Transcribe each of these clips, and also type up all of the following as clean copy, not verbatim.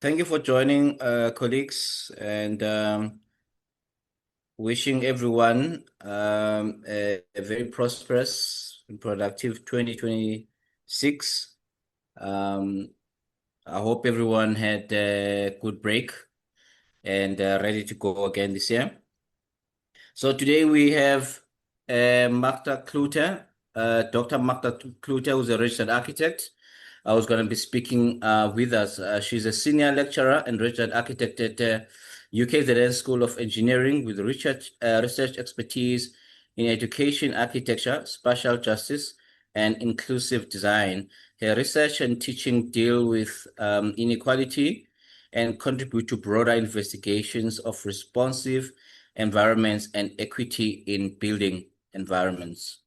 Thank you for joining, colleagues, and wishing everyone a very prosperous and productive 2026. Um, I hope everyone had a good break and ready to go again this year. So today we have Magda Cloete, Dr. Magda Cloete, who's a registered architect. I was going to be speaking with us. She's a senior lecturer and registered architect at UKZN School of Engineering with research expertise in education, architecture, spatial justice, and inclusive design. Her research and teaching deal with inequality and contribute to broader investigations of responsive environments and equity in building environments.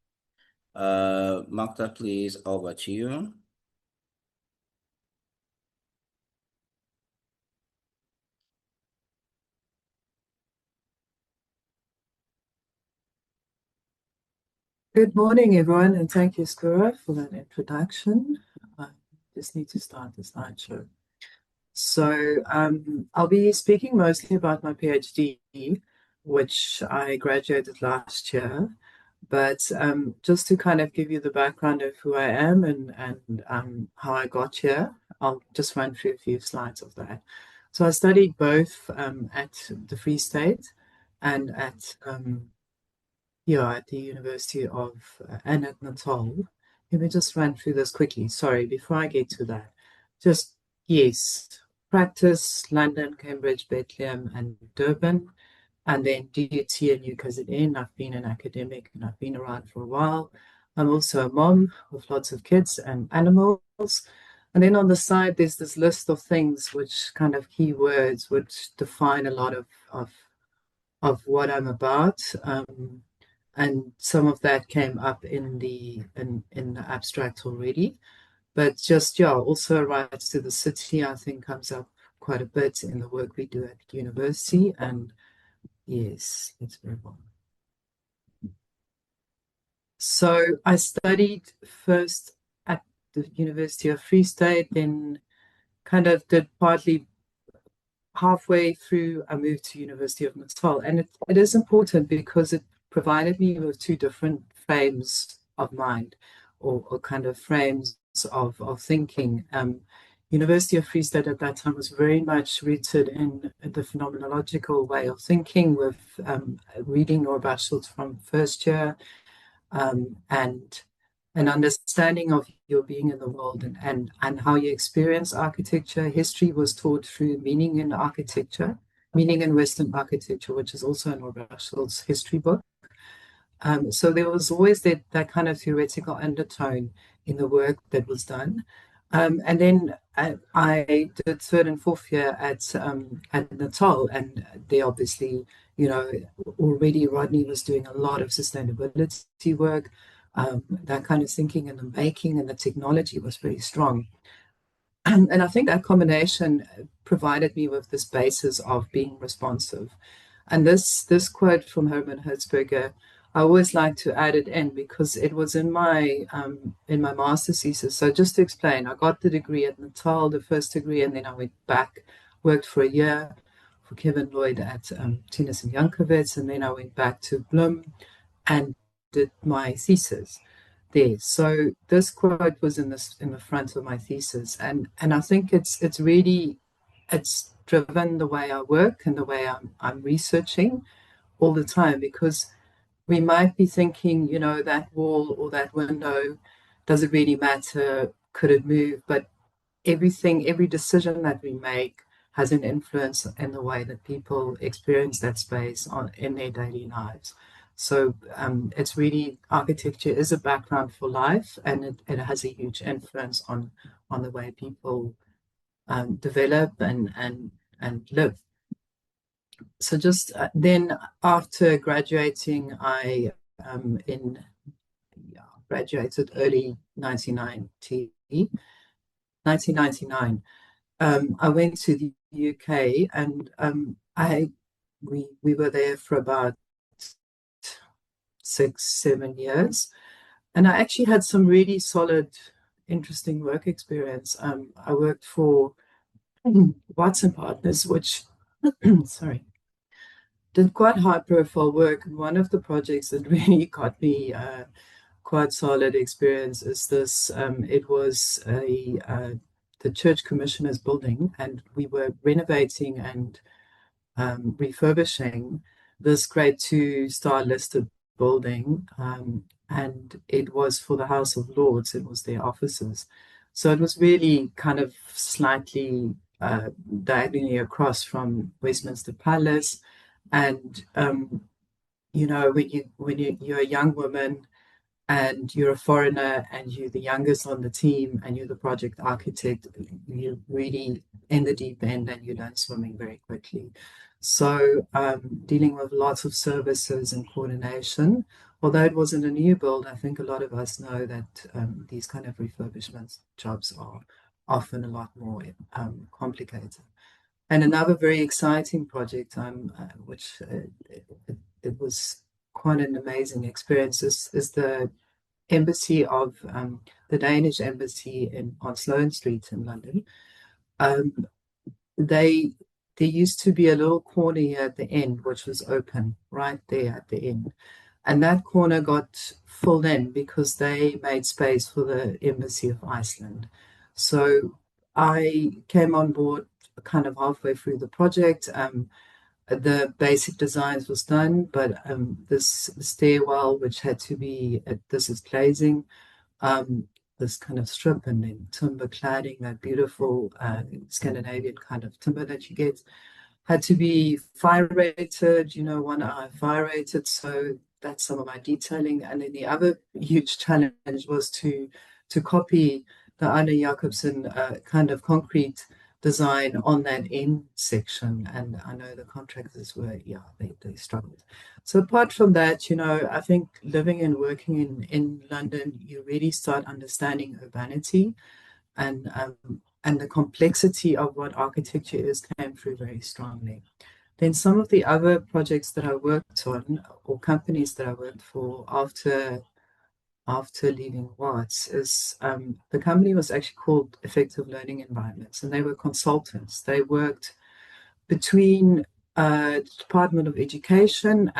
Magda, please, over to you. Good morning, everyone, and thank you, Skura, for that introduction. I just need to start the slideshow. So I'll be speaking mostly about my PhD, which I graduated last year. But just to kind of give you the background of who I am and how I got here, I'll just run through a few slides of that. So I studied both at the Free State and at the University of and at Natal. Let me just run through this quickly. Sorry, before I get to that. Just, yes, practice, London, Cambridge, Bethlehem, and Durban. And then DUT and UKZN. I've been an academic and I've been around for a while. I'm also a mom with lots of kids and animals. And then on the side, there's this list of things which kind of keywords which define a lot of what I'm about. And some of that came up in the abstract already. But just, also rights to the city, I think, comes up quite a bit in the work we do at university. And yes, let's move on. So I studied first at the University of Free State, then kind of did partly halfway through, I moved to University of Natal. And it is important because it provided me with two different frames of mind or kind of frames of thinking. University of Free State at that time was very much rooted in the phenomenological way of thinking with reading Noor Bashelt from first year and an understanding of your being in the world and how you experience architecture. History was taught through meaning in architecture, meaning in Western architecture, which is also in Noor Bashelt's history book. So there was always that kind of theoretical undertone in the work that was done. And then I did third and fourth year at Natal, and they obviously, already Rodney was doing a lot of sustainability work. That kind of thinking and the making and the technology was very strong. And I think that combination provided me with this basis of being responsive. And this quote from Herman Hertzberger, I always like to add it in because it was in my master's thesis. So just to explain, I got the degree at Natal, the first degree, and then I went back, worked for a year for Kevin Lloyd at Tinus and Jankovitz, and then I went back to Bloem and did my thesis there. So this quote was in the front of my thesis, and I think it's driven the way I work and the way I'm researching all the time, because we might be thinking, that wall or that window, does it really matter? Could it move? But every decision that we make has an influence in the way that people experience that space in their daily lives. So it's really, architecture is a background for life, and it has a huge influence on the way people develop and live. So just then after graduating, I graduated early 1999. I went to the UK, and we were there for about 6-7 years, and I actually had some really solid, interesting work experience. I worked for Watson Partners, which, sorry, did quite high profile work. And one of the projects that really got me quite solid experience is this. It was the church commissioner's building, and we were renovating and refurbishing this grade two star listed building. And it was for the House of Lords, it was their offices. So it was really kind of slightly diagonally across from Westminster Palace. And you're a young woman and you're a foreigner and you're the youngest on the team and you're the project architect, you're really in the deep end and you learn swimming very quickly. So dealing with lots of services and coordination, although it wasn't a new build, I think a lot of us know that these kind of refurbishment jobs are often a lot more complicated. And another very exciting project, which it was quite an amazing experience, is the embassy of the Danish embassy on Sloane Street in London. Um, they there used to be a little corner here at the end, which was open right there at the end. And that corner got filled in because they made space for the Embassy of Iceland. So I came on board kind of halfway through the project. The basic designs was done, but this stairwell, which had to be, this is glazing, this kind of strip and then timber cladding, that beautiful Scandinavian kind of timber that you get, had to be fire rated, 1 hour fire rated. So that's some of my detailing. And then the other huge challenge was to copy the Anna Jacobsen kind of concrete design on that end section. And I know the contractors were, yeah, they struggled. So apart from that, I think living and working in London, you really start understanding urbanity and the complexity of what architecture is came through very strongly. Then some of the other projects that I worked on or companies that I worked for after leaving Watts is the company was actually called Effective Learning Environments, and they were consultants. They worked between the Department of Education,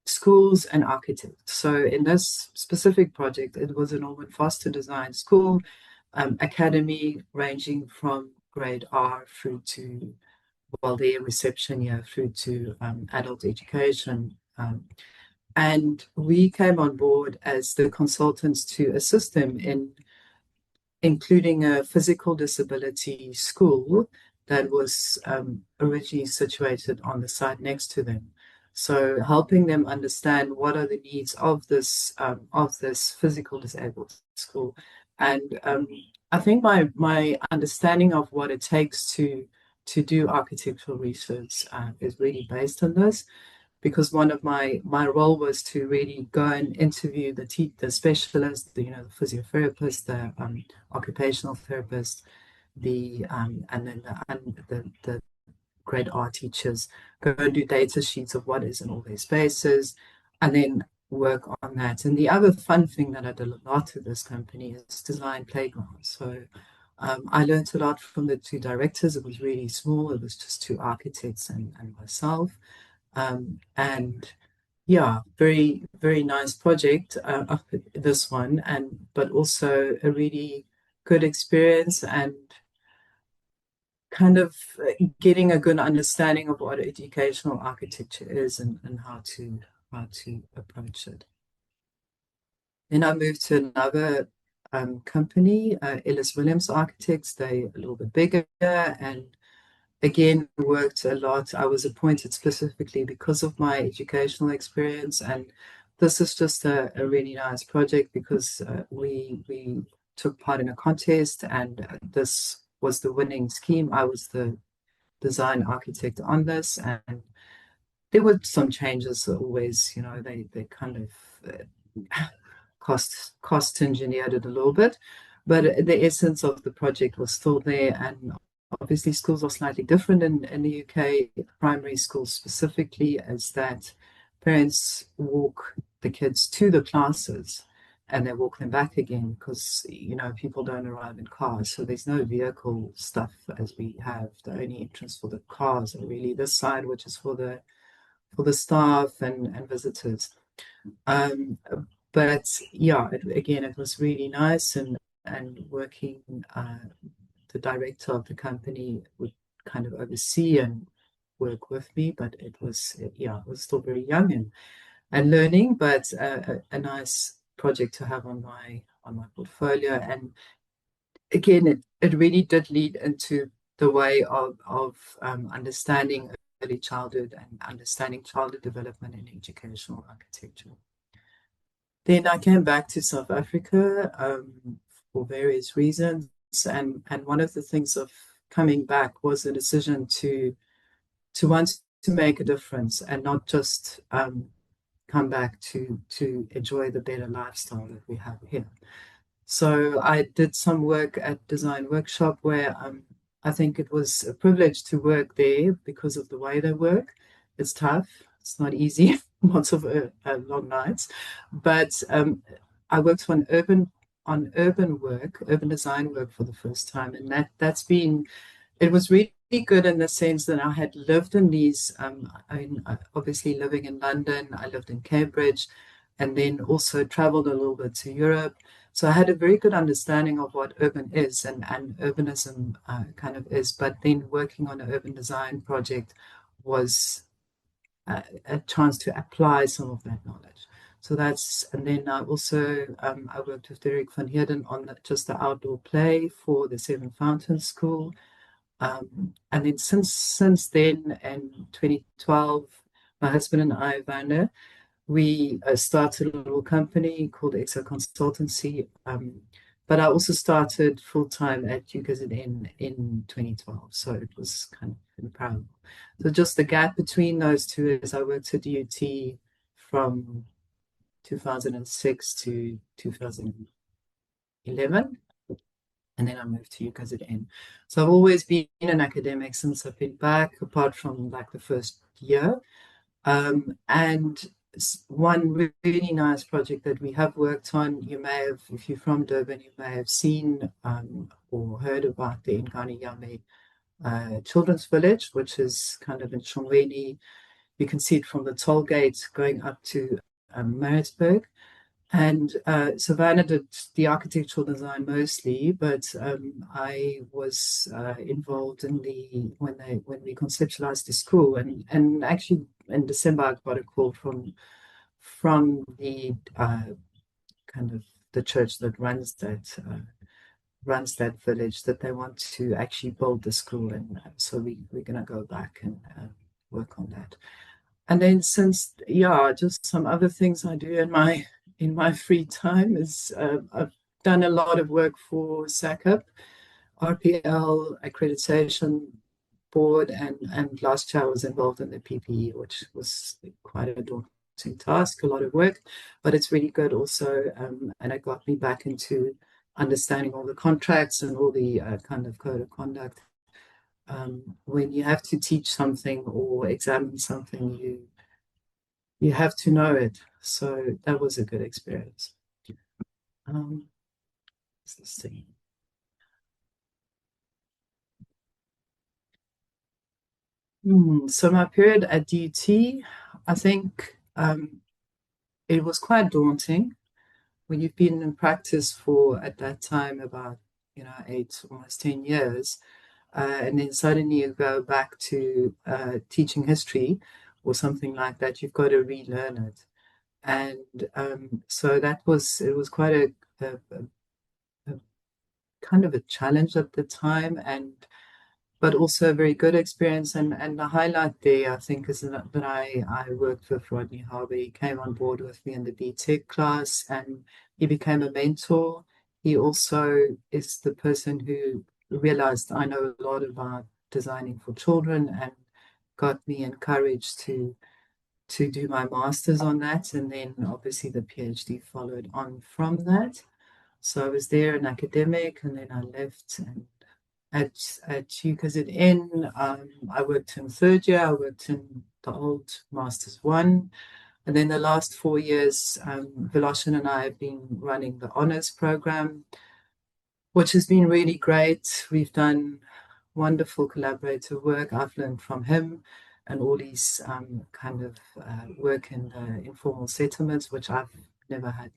schools, and architects. So in this specific project, it was a Norman Foster design school academy ranging from grade R through to, well, their reception year through to adult education. And we came on board as the consultants to assist them in including a physical disability school that was originally situated on the site next to them. So helping them understand what are the needs of this physical disabled school. And I think my understanding of what it takes to do architectural research is really based on this, because one of my role was to really go and interview the specialist, the physiotherapist, the occupational therapist, and then the grade R teachers, go and do data sheets of what is in all their spaces, and then work on that. And the other fun thing that I did a lot with this company is design playgrounds. So I learned a lot from the two directors. It was really small. It was just two architects and myself. And yeah, very, very nice project, this one, but also a really good experience and kind of getting a good understanding of what educational architecture is and how to approach it. Then I moved to another company, Ellis Williams Architects. They're a little bit bigger and again worked a lot. I was appointed specifically because of my educational experience, and this is just a really nice project because we took part in a contest, and this was the winning scheme. I was the design architect on this, and there were some changes always. They kind of cost engineered it a little bit, but the essence of the project was still there. And obviously, schools are slightly different in the UK, primary schools specifically, as that parents walk the kids to the classes and they walk them back again because, people don't arrive in cars. So there's no vehicle stuff as we have. The only entrance for the cars are really this side, which is for the staff and visitors. Um, but yeah, again, it was really nice, and working, the director of the company would kind of oversee and work with me, but it was still very young and learning, but a nice project to have on my portfolio. And again, it really did lead into the way of understanding early childhood and understanding childhood development in educational architecture. Then I came back to South Africa for various reasons, and one of the things of coming back was a decision to want to make a difference and not just come back to enjoy the better lifestyle that we have here. So I did some work at Design Workshop where I think it was a privilege to work there because of the way they work. It's tough. It's not easy. Lots of long nights, but I worked on urban design work for the first time, and it was really good in the sense that I had lived in these. Obviously living in London, I lived in Cambridge, and then also traveled a little bit to Europe. So I had a very good understanding of what urban is and urbanism kind of is. But then working on an urban design project was a chance to apply some of that knowledge. So and then I also, I worked with Derek van Heerden on just the outdoor play for the Seven Fountains School. And then since then, in 2012, my husband and I, Magda, we started a little company called EXO Consultancy. But I also started full-time at UKZN in 2012. So it was kind of in parallel. So just the gap between those two is I worked at UT from 2006 to 2011. And then I moved to UKZN. So I've always been an academic since I've been back, apart from like the first year. And one really nice project that we have worked on, you may have, if you're from Durban, you may have seen or heard about the Ngani Children's Village, which is kind of in Shongweni. You can see it from the toll gate going up to Maritzburg. And Savannah did the architectural design mostly, but I was involved in when we conceptualized the school, and actually in December I got a call from the kind of the church that runs that village that they want to actually build the school, and so we're going to go back and work on that. And then just some other things I do in my free time is I've done a lot of work for SACP, RPL accreditation board, and last year I was involved in the PPE, which was quite a daunting task, a lot of work, but it's really good also, and it got me back into understanding all the contracts and all the kind of code of conduct. When you have to teach something or examine something, you have to know it. So that was a good experience. Let's see. So my period at DUT, I think it was quite daunting when you've been in practice for, at that time, about 8, almost 10 years, and then suddenly you go back to teaching history or something like that. You've got to relearn it, and so it was quite a kind of a challenge at the time, but also a very good experience. And the highlight there, I think, is that I worked with Rodney Harvey. He came on board with me in the BTech class, and he became a mentor. He also is the person who realized I know a lot about designing for children and got me encouraged to do my master's on that. And then obviously the PhD followed on from that. So I was there an academic, and then I left. And at UKZN, I worked in third year. I worked in the old Masters 1. And then the last 4 years, Viloshan and I have been running the honors program, which has been really great. We've done wonderful collaborative work. I've learned from him and all his kind of work in the informal settlements, which I've never had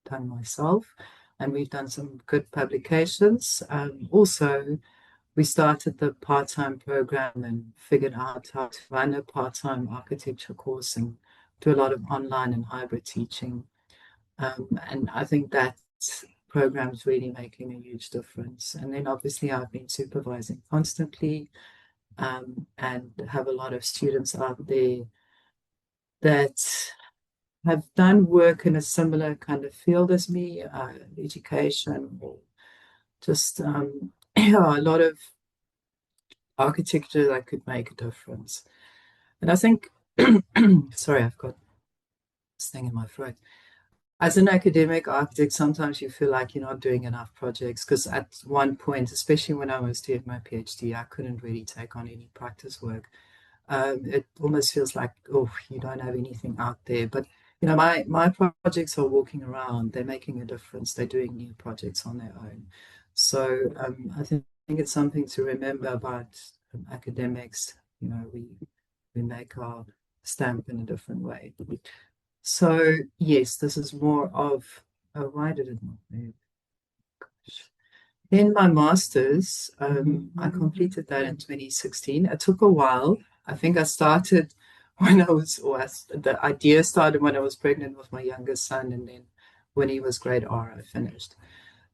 done myself. And we've done some good publications. Also, we started the part-time program and figured out how to run a part-time architecture course and do a lot of online and hybrid teaching. And I think that program is really making a huge difference. And then obviously I've been supervising constantly and have a lot of students out there that have done work in a similar kind of field as me, education or just yeah, a lot of architecture that could make a difference. And I think, sorry, I've got this thing in my throat. As an academic architect, sometimes you feel like you're not doing enough projects because at one point, especially when I was doing my PhD, I couldn't really take on any practice work. It almost feels like, oh, you don't have anything out there. But you know, my projects are walking around. They're making a difference. They're doing new projects on their own. So I think it's something to remember about academics. You know, we make our stamp in a different way. So yes, this is more of, oh, why did it not move? Then my master's, I completed that in 2016. It took a while. I think I started when I was, the idea started when I was pregnant with my youngest son, and then when he was grade R, I finished.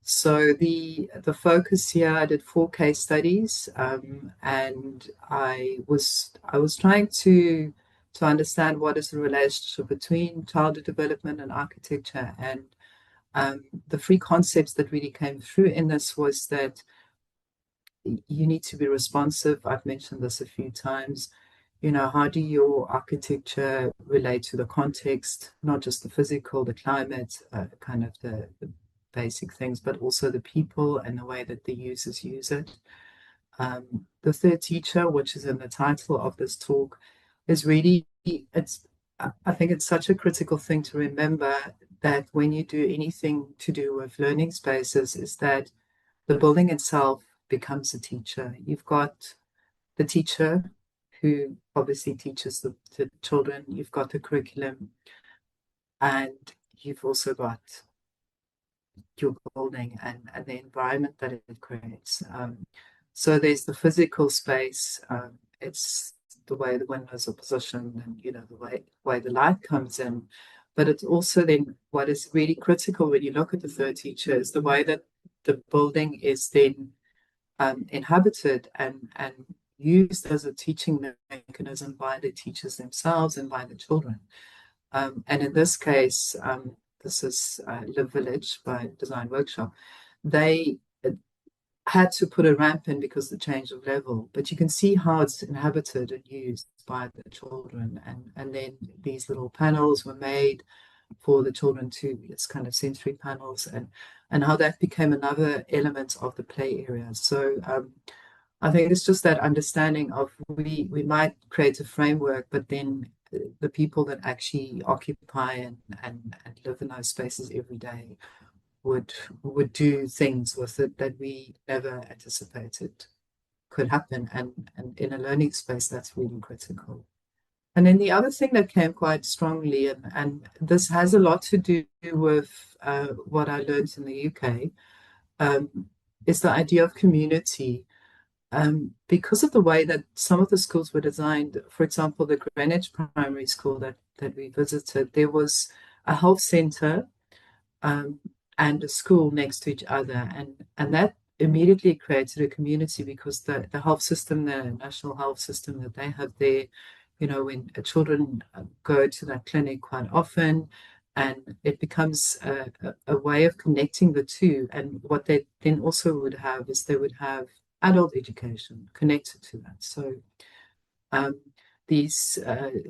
So the focus here, I did 4 case studies, and I was trying to understand what is the relationship between childhood development and architecture. And the 3 concepts that really came through in this was that you need to be responsive. I've mentioned this a few times. You know, how do your architecture relate to the context, not just the physical, the climate, kind of the basic things, but also the people and the way that the users use it. The third teacher, which is in the title of this talk, is really, I think it's such a critical thing to remember that when you do anything to do with learning spaces, is that the building itself becomes a teacher. You've got the teacher who obviously teaches the children, you've got the curriculum, and you've also got your building and the environment that it creates. So there's the physical space. It's the way the windows are positioned and, you know, the way the light comes in. But it's also then what is really critical when you look at the third teacher is the way that the building is then inhabited and used as a teaching mechanism by the teachers themselves and by the children. And in this case, this is Live Village by Design Workshop. They had to put a ramp in because of the change of level, but you can see how it's inhabited and used by the children. And then these little panels were made for the children to, it's kind of sensory panels, and how that became another element of the play area. So I think it's just that understanding of we might create a framework, but then the people that actually occupy and live in those spaces every day would do things with it that we never anticipated could happen. And in a learning space, that's really critical. And then the other thing that came quite strongly, and this has a lot to do with what I learned in the UK, is the idea of community. Because of the way that some of the schools were designed, for example, the Greenwich Primary School that we visited, there was a health center and a school next to each other. And that immediately created a community because the health system, the national health system that they have there, you know, when children go to that clinic quite often, and it becomes a way of connecting the two. And what they then also would have is they would have adult education connected to that. So these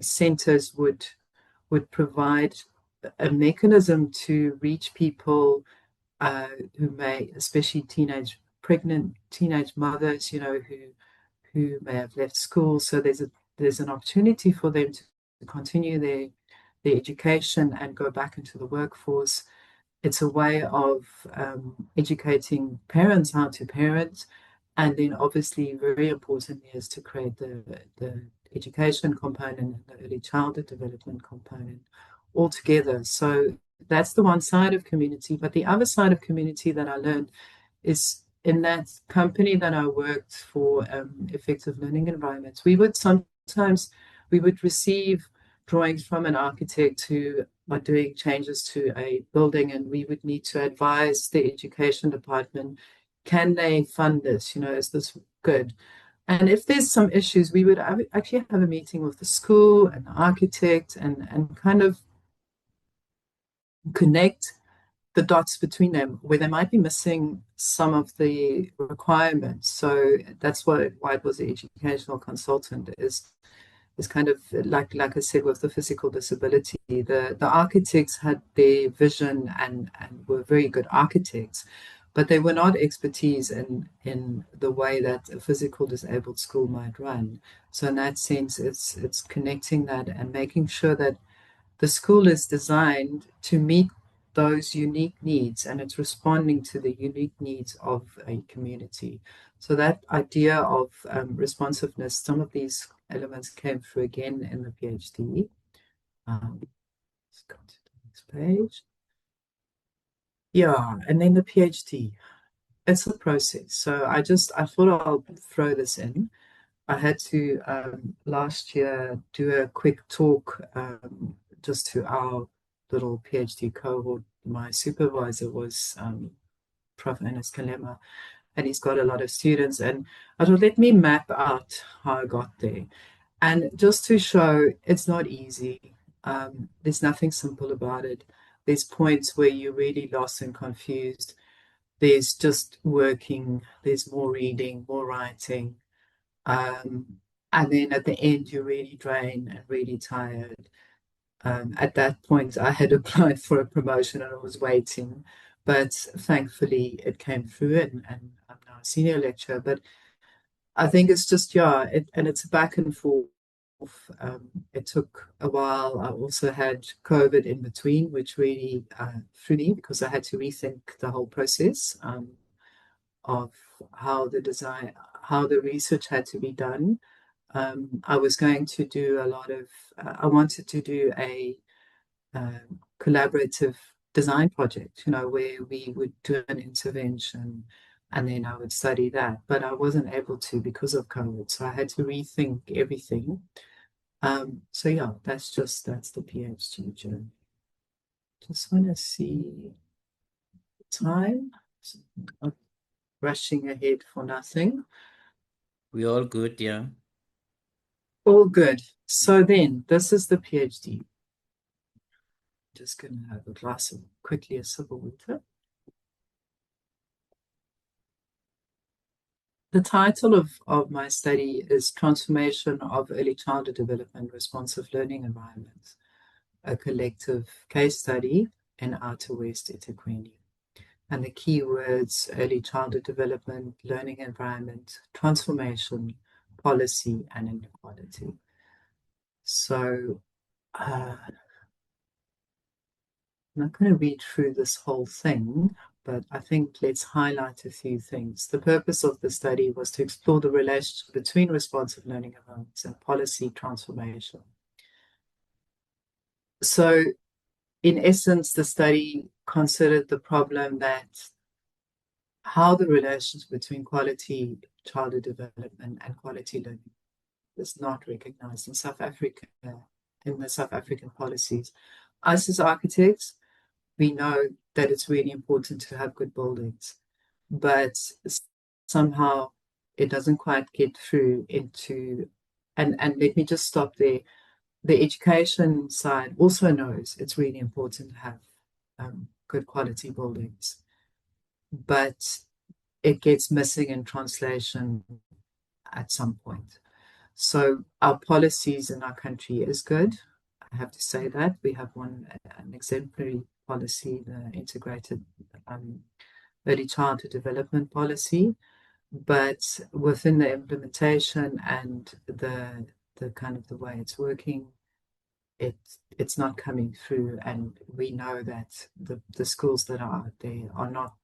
centers would provide a mechanism to reach people who may, especially pregnant teenage mothers, you know, who may have left school. So there's an opportunity for them to continue their education and go back into the workforce. It's a way of educating parents how to parent. And then obviously very importantly is to create the education component and the early childhood development component all together. So that's the one side of community. But the other side of community that I learned is in that company that I worked for, effective learning environments, we would receive drawings from an architect who are doing changes to a building, and we would need to advise the education department, can they fund this? Is this good? And if there's some issues, we would actually have a meeting with the school and the architect and kind of connect the dots between them where they might be missing some of the requirements. So that's why it was an educational consultant is kind of like I said with the physical disability. The architects had their vision and were very good architects, but they were not expertise in the way that a physical disabled school might run. So in that sense, it's connecting that and making sure that the school is designed to meet those unique needs and it's responding to the unique needs of a community. So that idea of responsiveness, some of these elements came through again in the PhD. Let's go to the next page. Yeah, and then the PhD. It's a process. So I thought I'll throw this in. I had to last year do a quick talk just to our little PhD cohort. My supervisor was Prof. Ernest Kalema, and he's got a lot of students. And I thought, let me map out how I got there. And just to show it's not easy, there's nothing simple about it. There's points where you're really lost and confused. There's just working, there's more reading, more writing. And then at the end, you're really drained and really tired. At that point, I had applied for a promotion and I was waiting, but thankfully it came through and I'm now a senior lecturer. But I think it's just, yeah, and it's a back and forth. It took a while. I also had COVID in between, which really threw me because I had to rethink the whole process of how the research had to be done. I was going to do a lot of, I wanted to do a collaborative design project, where we would do an intervention and then I would study that. But I wasn't able to because of COVID. So I had to rethink everything. So yeah, that's the PhD journey. Just want to see time. I'm rushing ahead for nothing. We all good, yeah. All good. So then, this is the PhD. Just going to have a glass of quickly a sip of water. The title of my study is Transformation of Early Childhood Development Responsive Learning Environments, a collective case study in Outer West eThekwini. And the key words: early childhood development, learning environment, transformation, policy, and inequality. So I'm not going to read through this whole thing, but I think let's highlight a few things. The purpose of the study was to explore the relationship between responsive learning environments and policy transformation. So in essence, the study considered the problem that how the relationship between quality childhood development and quality learning is not recognized in South Africa, in the South African policies. Us as architects, we know that it's really important to have good buildings, but somehow it doesn't quite get through into, and let me just stop there. The education side also knows it's really important to have good quality buildings, but it gets missing in translation at some point. So our policies in our country is good. I have to say that we have an exemplary policy, the integrated early childhood development policy, but within the implementation and the kind of the way it's working, it's not coming through, and we know that the schools that are out there are not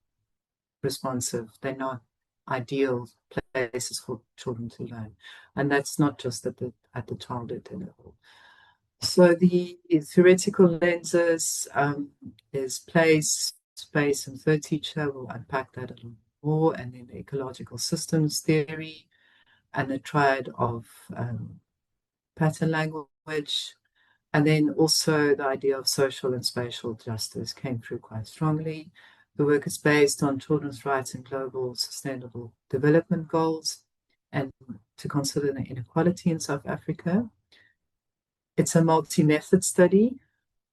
responsive. They're not ideal places for children to learn, and that's not just at the childhood level. So the theoretical lenses is place, space, and third teacher. We'll unpack that a little more, and then the ecological systems theory and the triad of pattern language. And then also the idea of social and spatial justice came through quite strongly. The work is based on children's rights and global sustainable development goals, and to consider the inequality in South Africa. It's a multi-method study,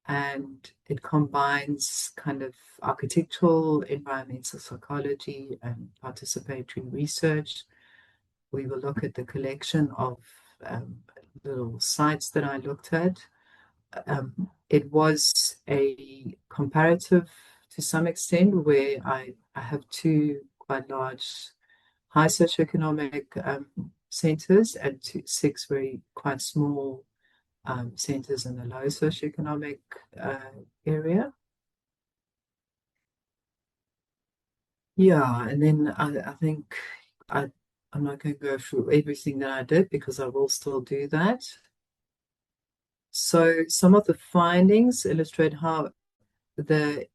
and it combines kind of architectural, environmental psychology, and participatory research. We will look at the collection of little sites that I looked at. It was a comparative to some extent, where I have two quite large high socioeconomic centers and six very quite small centers in the low socioeconomic area. Yeah, and then I think I'm not going to go through everything that I did because I will still do that. So some of the findings illustrate how the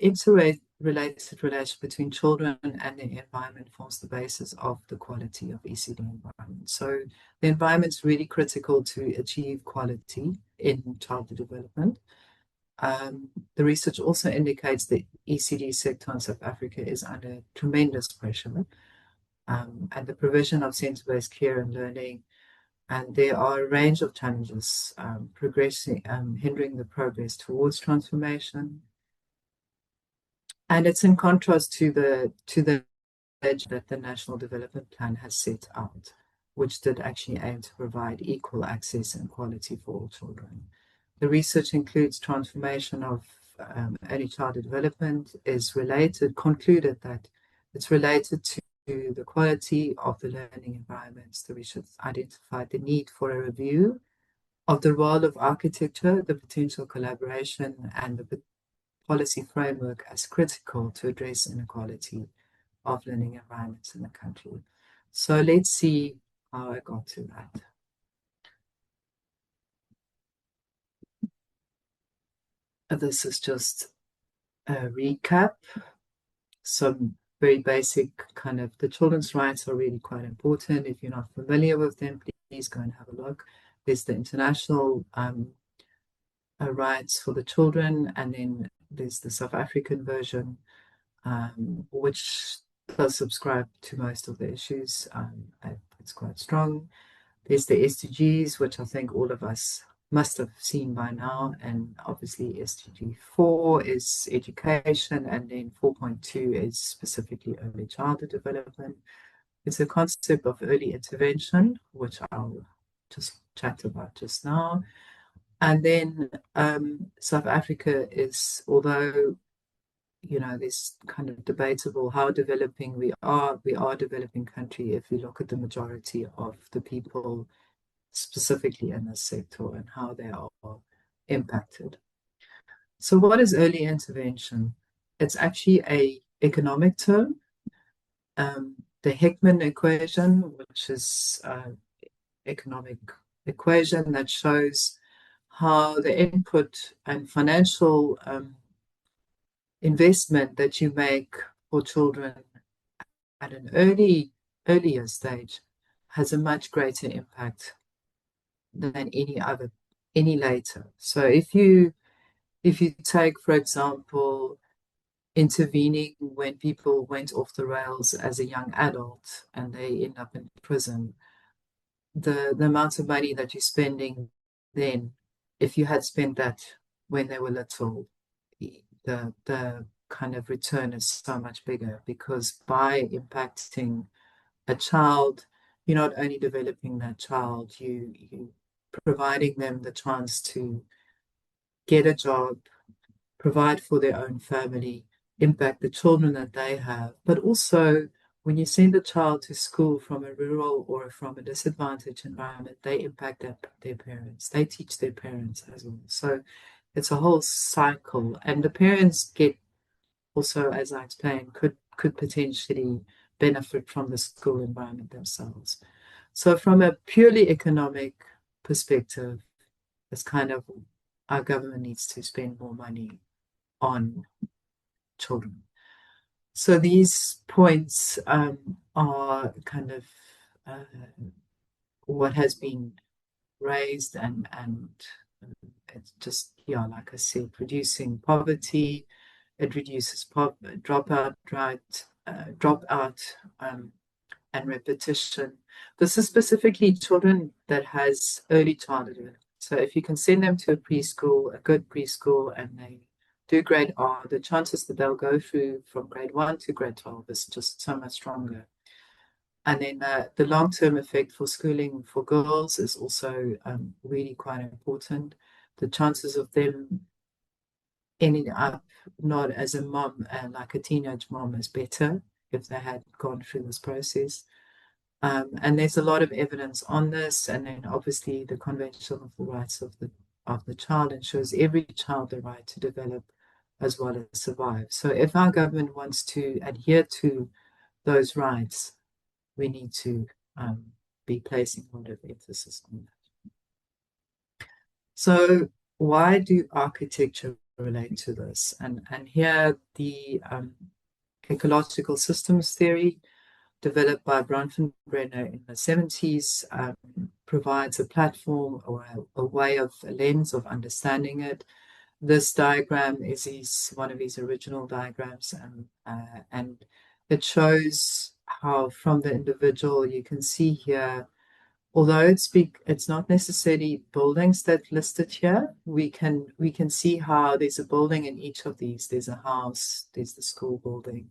interrelated relation between children and the environment forms the basis of the quality of ECD environment. So the environment's really critical to achieve quality in childhood development. The research also indicates the ECD sector in South Africa is under tremendous pressure, and the provision of centre-based care and learning. And there are a range of challenges hindering the progress towards transformation. And it's in contrast to the edge that the National Development Plan has set out, which did actually aim to provide equal access and quality for all children. The research includes transformation of early childhood development concluded that it's related to the quality of the learning environments. The research identified the need for a review of the role of architecture, the potential collaboration, and the policy framework as critical to address inequality of learning environments in the country. So let's see how I got to that. This is just a recap. Some very basic kind of, the children's rights are really quite important. If you're not familiar with them, please go and have a look. There's the international rights for the children, and then there's the South African version, which does subscribe to most of the issues. It's quite strong. There's the SDGs, which I think all of us must have seen by now, and obviously SDG 4 is education, and then 4.2 is specifically early childhood development. It's a concept of early intervention, which I'll just chat about just now. And then South Africa is, although this kind of debatable how developing we are a developing country if you look at the majority of the people specifically in this sector and how they are impacted. So what is early intervention? It's actually an economic term. The Heckman equation, which is an economic equation that shows how the input and financial investment that you make for children at an earlier stage has a much greater impact than any later. So if you take, for example, intervening when people went off the rails as a young adult and they end up in prison, the amount of money that you're spending then, if you had spent that when they were little, the kind of return is so much bigger, because by impacting a child, you're not only developing that child, you providing them the chance to get a job, provide for their own family, impact the children that they have, but also when you send a child to school from a rural or from a disadvantaged environment, they impact their parents. They teach their parents as well. So it's a whole cycle. And the parents get also, as I explained, could potentially benefit from the school environment themselves. So from a purely economic perspective, it's kind of our government needs to spend more money on children. So these points are kind of uh, what has been raised, and it's just, yeah, like I said, reducing poverty. It reduces dropout, and repetition. This is specifically children that has early childhood. So if you can send them to a preschool, a good preschool, and they do grade R, the chances that they'll go through from grade 1 to grade 12 is just so much stronger. And then the long-term effect for schooling for girls is also really quite important. The chances of them ending up not as a mom, like a teenage mom, is better if they had gone through this process. And there's a lot of evidence on this, and then obviously the Convention of the Rights of the Child ensures every child the right to develop as well as survive. So if our government wants to adhere to those rights, we need to be placing a lot of emphasis on that. So why do architecture relate to this? And here the ecological systems theory developed by Bronfenbrenner in the 70s provides a platform or a way of a lens of understanding it. This diagram is one of his original diagrams, and it shows how from the individual you can see here, although it's not necessarily buildings that listed here, we can see how there's a building in each of these. There's a house, there's the school building,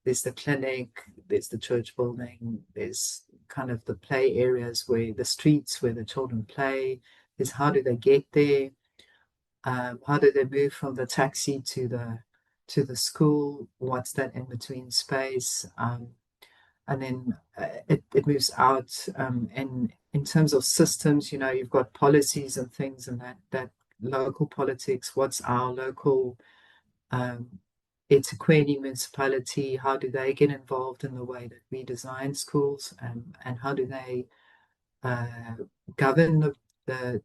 there's the clinic, there's the church building, there's kind of the play areas where the streets where the children play. There's how do they get there? How do they move from the taxi to the school? What's that in between space? And then it moves out. And in terms of systems, you've got policies and things, and that local politics. What's our local eThekwini municipality? How do they get involved in the way that we design schools, and how do they govern the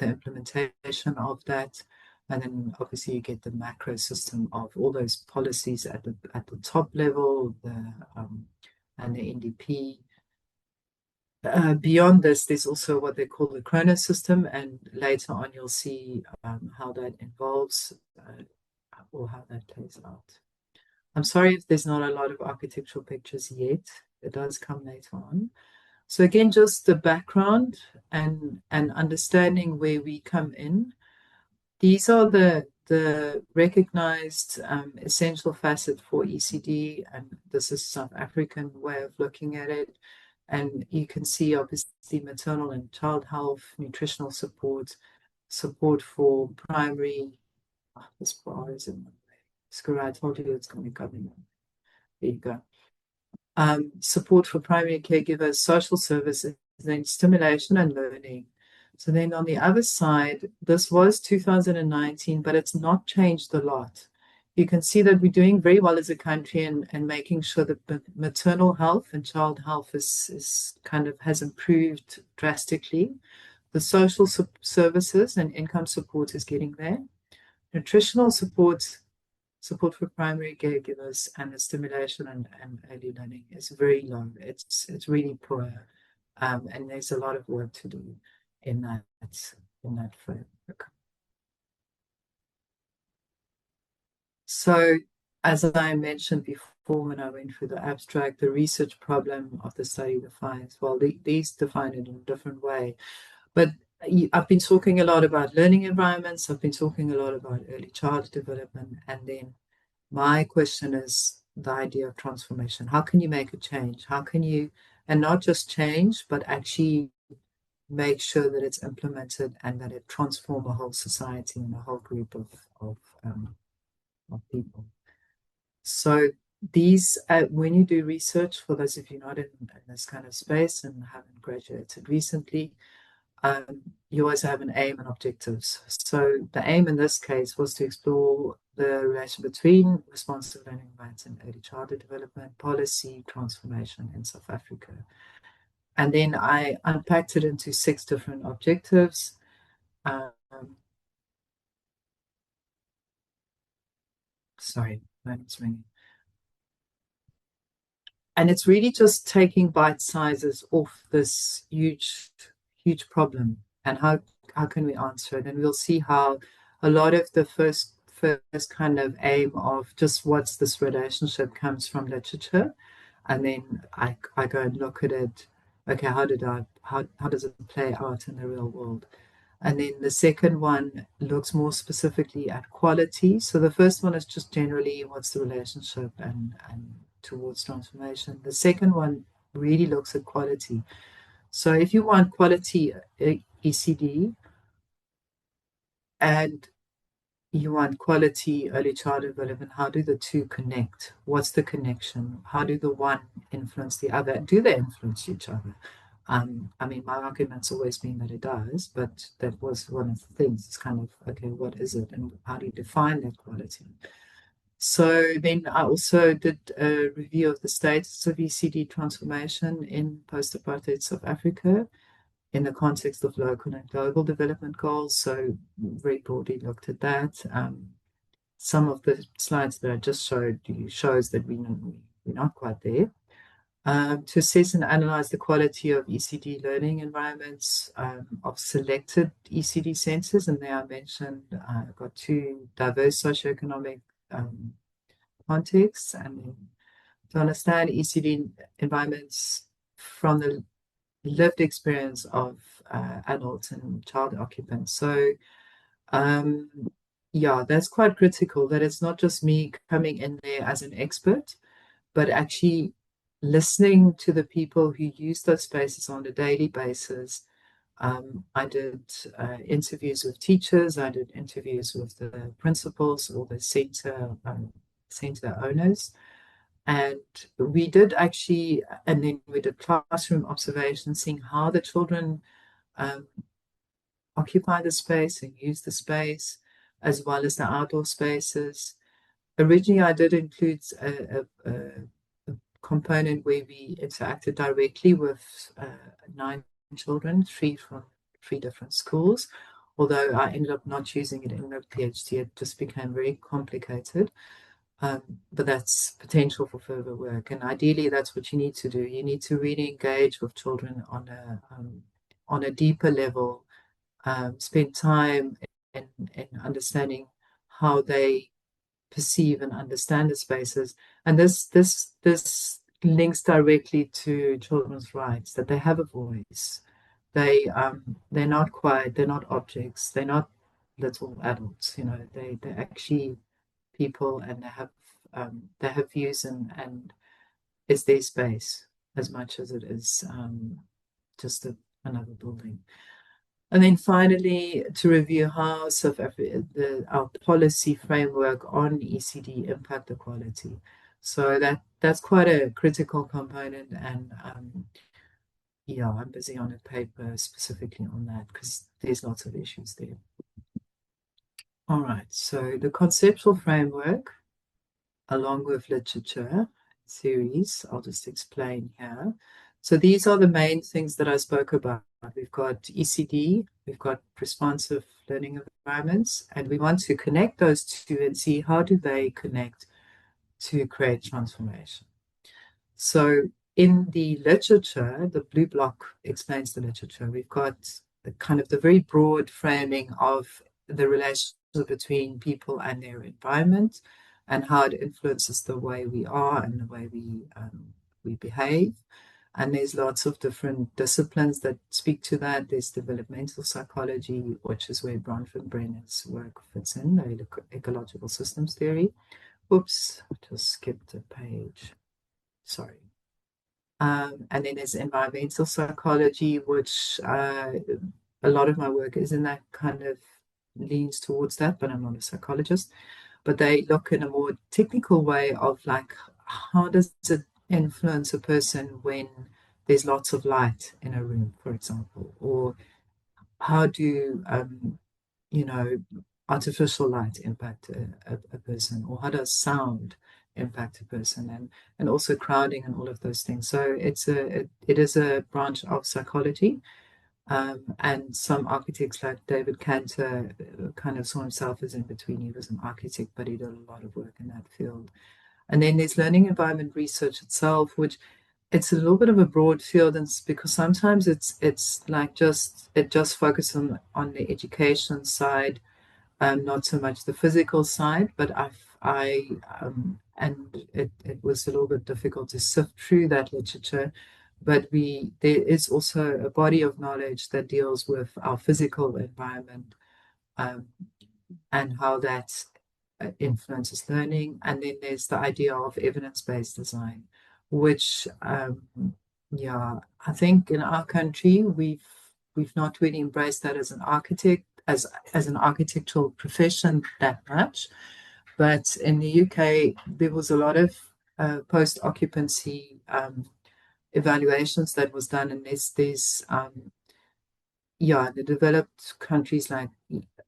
implementation of that? And then obviously you get the macro system of all those policies at the top level, and the NDP. Beyond this, there's also what they call the chrono system, and later on you'll see how that involves or how that plays out. I'm sorry if there's not a lot of architectural pictures yet. It does come later on. So again, just the background and understanding where we come in. These are the recognized essential facet for ECD, and this is South African way of looking at it. And you can see obviously maternal and child health, nutritional support, support for primary. This bar is in my way. Screw, I told you it's going to come in. There you go. Support for primary caregivers, social services, then stimulation and learning. So then on the other side, this was 2019, but it's not changed a lot. You can see that we're doing very well as a country and making sure that maternal health and child health is kind of has improved drastically. The social services and income support is getting there. Nutritional support for primary caregivers, and the stimulation and early learning is very low. It's really poor, and there's a lot of work to do in that framework. So, as I mentioned before, when I went through the abstract, the research problem of the study defines, well, these define it in a different way. But I've been talking a lot about learning environments. I've been talking a lot about early childhood development. And then my question is the idea of transformation. How can you make a change? How can you, and not just change, but actually make sure that it's implemented and that it transforms a whole society and a whole group of people. So these, when you do research, for those of you not in this kind of space and haven't graduated recently, you always have an aim and objectives. So the aim in this case was to explore the relation between responsive learning environments and early childhood development, policy transformation in South Africa. And then I unpacked it into 6 different objectives. Um, sorry, phone's ringing. And it's really just taking bite sizes off this huge, huge problem and how can we answer it? And we'll see how a lot of the first kind of aim of just what's this relationship comes from literature. And then I go and look at it, okay, how does it play out in the real world? And then the second one looks more specifically at quality. So the first one is just generally what's the relationship and towards transformation. The second one really looks at quality. So if you want quality ECD and you want quality early childhood development, how do the two connect? What's the connection? How do the one influence the other? Do they influence each other? I mean, my argument's always been that it does, but that was one of the things. It's kind of, okay, what is it and how do you define that quality? So then I also did a review of the status of ECD transformation in post-apartheid South Africa in the context of local and global development goals. So very broadly looked at that. Some of the slides that I just showed you shows that we're not quite there. To assess and analyze the quality of ECD learning environments of selected ECD centers. And there I mentioned I've got 2 diverse socioeconomic contexts, and then to understand ECD environments from the lived experience of adults and child occupants. So yeah, that's quite critical, that it's not just me coming in there as an expert, but actually listening to the people who use those spaces on a daily basis. I did interviews with teachers, I did interviews with the principals or the center owners. And we did actually, and then we did classroom observations, seeing how the children occupy the space and use the space, as well as the outdoor spaces. Originally, I did include a component where we interacted directly with 9 children, 3 from 3 different schools. Although I ended up not using it in the PhD, it just became very complicated. But that's potential for further work. And ideally, that's what you need to do. You need to really engage with children on a deeper level, spend time in understanding how they perceive and understand the spaces. And this links directly to children's rights, that they have a voice. They're not quiet, they're not objects, they're not little adults, they're actually people, and they have views, and it's their space as much as it is just another building. And then finally, to review how South Africa, our policy framework on ECD impact equality. So that's quite a critical component, and yeah, I'm busy on a paper specifically on that because there's lots of issues there. All right, so the conceptual framework, along with literature series, I'll just explain here. So these are the main things that I spoke about. We've got ECD, we've got responsive learning environments, and we want to connect those two and see how do they connect to create transformation. So in the literature, the blue block explains the literature. We've got the very broad framing of the relationship between people and their environment and how it influences the way we are and the way we behave. And there's lots of different disciplines that speak to that. There's developmental psychology, which is where Bronfenbrenner's work fits in, the ecological systems theory. Oops, I just skipped a page. Sorry. And then there's environmental psychology, which a lot of my work is in that kind of leans towards that, but I'm not a psychologist. But they look in a more technical way of like how does it influence a person when there's lots of light in a room, for example? Or how do, you know, artificial light impact a person? Or how does sound impact a person? And also crowding and all of those things. So it is a branch of psychology. And some architects like David Cantor kind of saw himself as in between. He was an architect, but he did a lot of work in that field. And then there's learning environment research itself, which it's a little bit of a broad field, and because sometimes it's like it just focuses on the education side, not so much the physical side. But and it was a little bit difficult to sift through that literature. But there is also a body of knowledge that deals with our physical environment, um, and how that influences learning. And then there's the idea of evidence-based design, which, yeah, I think in our country we've not really embraced that as an architect, as an architectural profession that much. But in the UK, there was a lot of post-occupancy evaluations that was done, and there's yeah, the developed countries like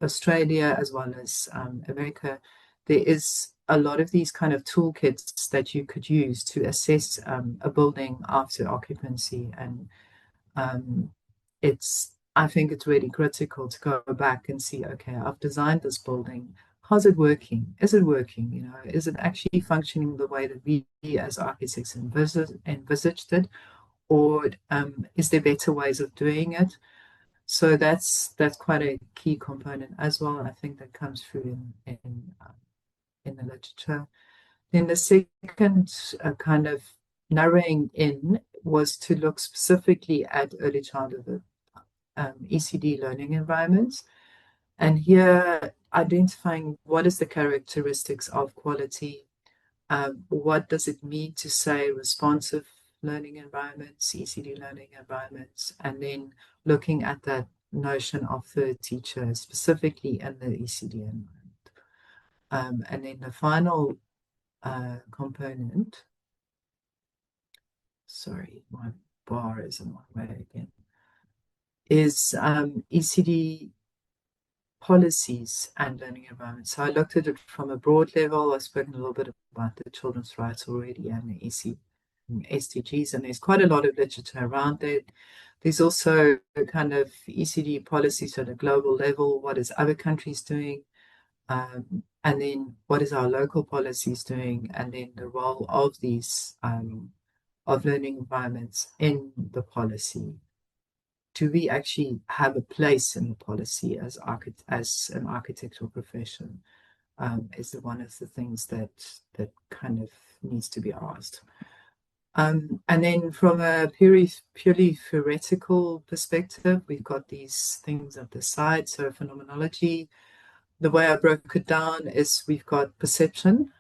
Australia as well as America, there is a lot of these kind of toolkits that you could use to assess a building after occupancy. And I think it's really critical to go back and see, okay, I've designed this building. How's it working? Is it working? You know, is it actually functioning the way that we as architects envisaged it? Or is there better ways of doing it? So that's quite a key component as well. I think that comes through in the literature. Then the second kind of narrowing in was to look specifically at early childhood ECD learning environments, and here identifying what is the characteristics of quality, what does it mean to say responsive learning environments, ECD learning environments, and then looking at that notion of third teacher specifically in the ECD environment. And then the final component, sorry, my bar is in my way again, is ECD policies and learning environments. So I looked at it from a broad level. I've spoken a little bit about the children's rights already and the SDGs, and there's quite a lot of literature around it. There's also kind of ECD policies at a global level. What is other countries doing? And then what is our local policies doing? And then the role of these of learning environments in the policy. Do we actually have a place in the policy as an architectural profession? Is one of the things that kind of needs to be asked. And then from a purely theoretical perspective, we've got these things at the side. So phenomenology, the way I broke it down is we've got perception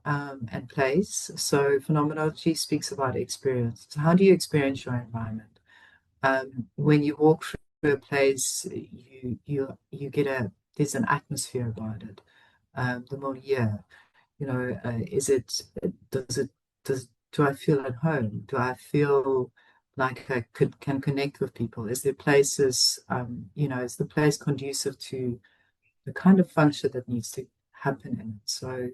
and place. So phenomenology speaks about experience. So how do you experience your environment? When you walk through a place, you get there's an atmosphere about it. The milieu, you know, does it do I feel at home? Do I feel like I can connect with people? Is there places, you know, is the place conducive to the kind of function that needs to happen in it? So,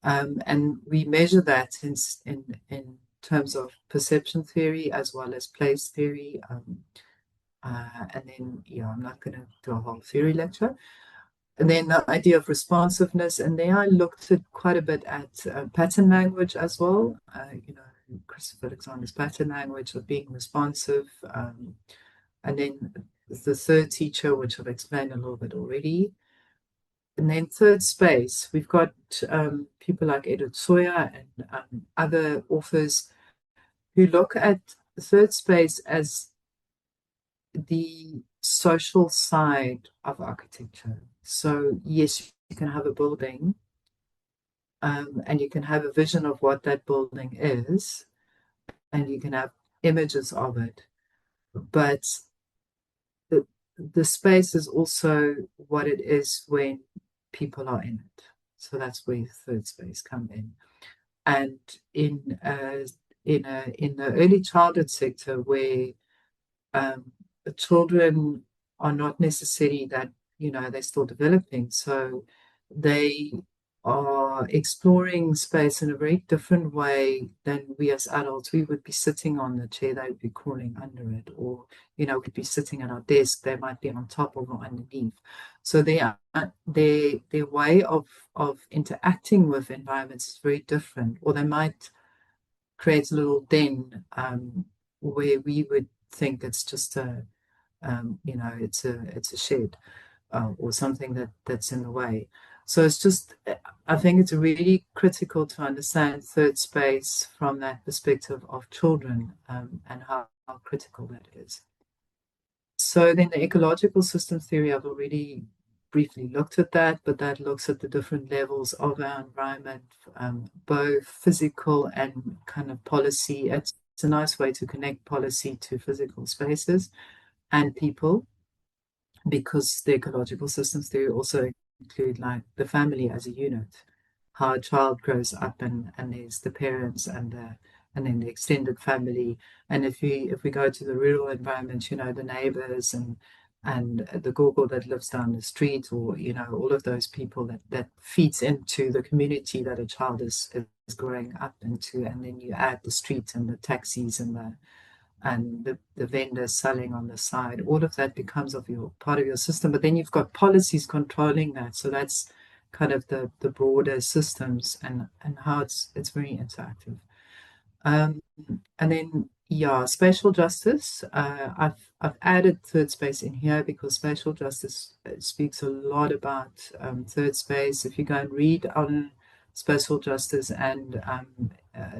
and we measure that in terms of perception theory as well as place theory. And then, yeah, I'm not going to do a whole theory lecture. And then the idea of responsiveness, and there I looked at quite a bit at pattern language as well. You know, Christopher Alexander's pattern language of being responsive. And then the third teacher, which I've explained a little bit already. And then third space, we've got people like Edward Sawyer and other authors who look at third space as the social side of architecture. So yes, you can have a building, and you can have a vision of what that building is, and you can have images of it, but the space is also what it is when people are in it. So that's where third space come in. And in in the early childhood sector, where the children are not necessarily that, they're still developing. So they are exploring space in a very different way than we as adults. We would be sitting on the chair, they would be crawling under it, or, we'd be sitting at our desk, they might be on top or underneath. So their way of interacting with environments is very different, or they might create a little den where we would think it's just it's a shed or something that's in the way. So it's just, I think it's really critical to understand third space from that perspective of children, and how critical that is. So then the ecological systems theory, I've already briefly looked at that, but that looks at the different levels of our environment, both physical and kind of policy. It's a nice way to connect policy to physical spaces and people, because the ecological systems theory also include like the family as a unit, how a child grows up, and there's the parents and then the extended family. And if we go to the rural environment, the neighbors and the gogo that lives down the street, or all of those people that feeds into the community that a child is growing up into. And then you add the street and the taxis and the vendors selling on the side. All of that becomes part of your system. But then you've got policies controlling that. So that's kind of the broader systems, and how it's very interactive. And then, yeah, spatial justice. I've added third space in here because spatial justice speaks a lot about third space. If you go and read on spatial justice and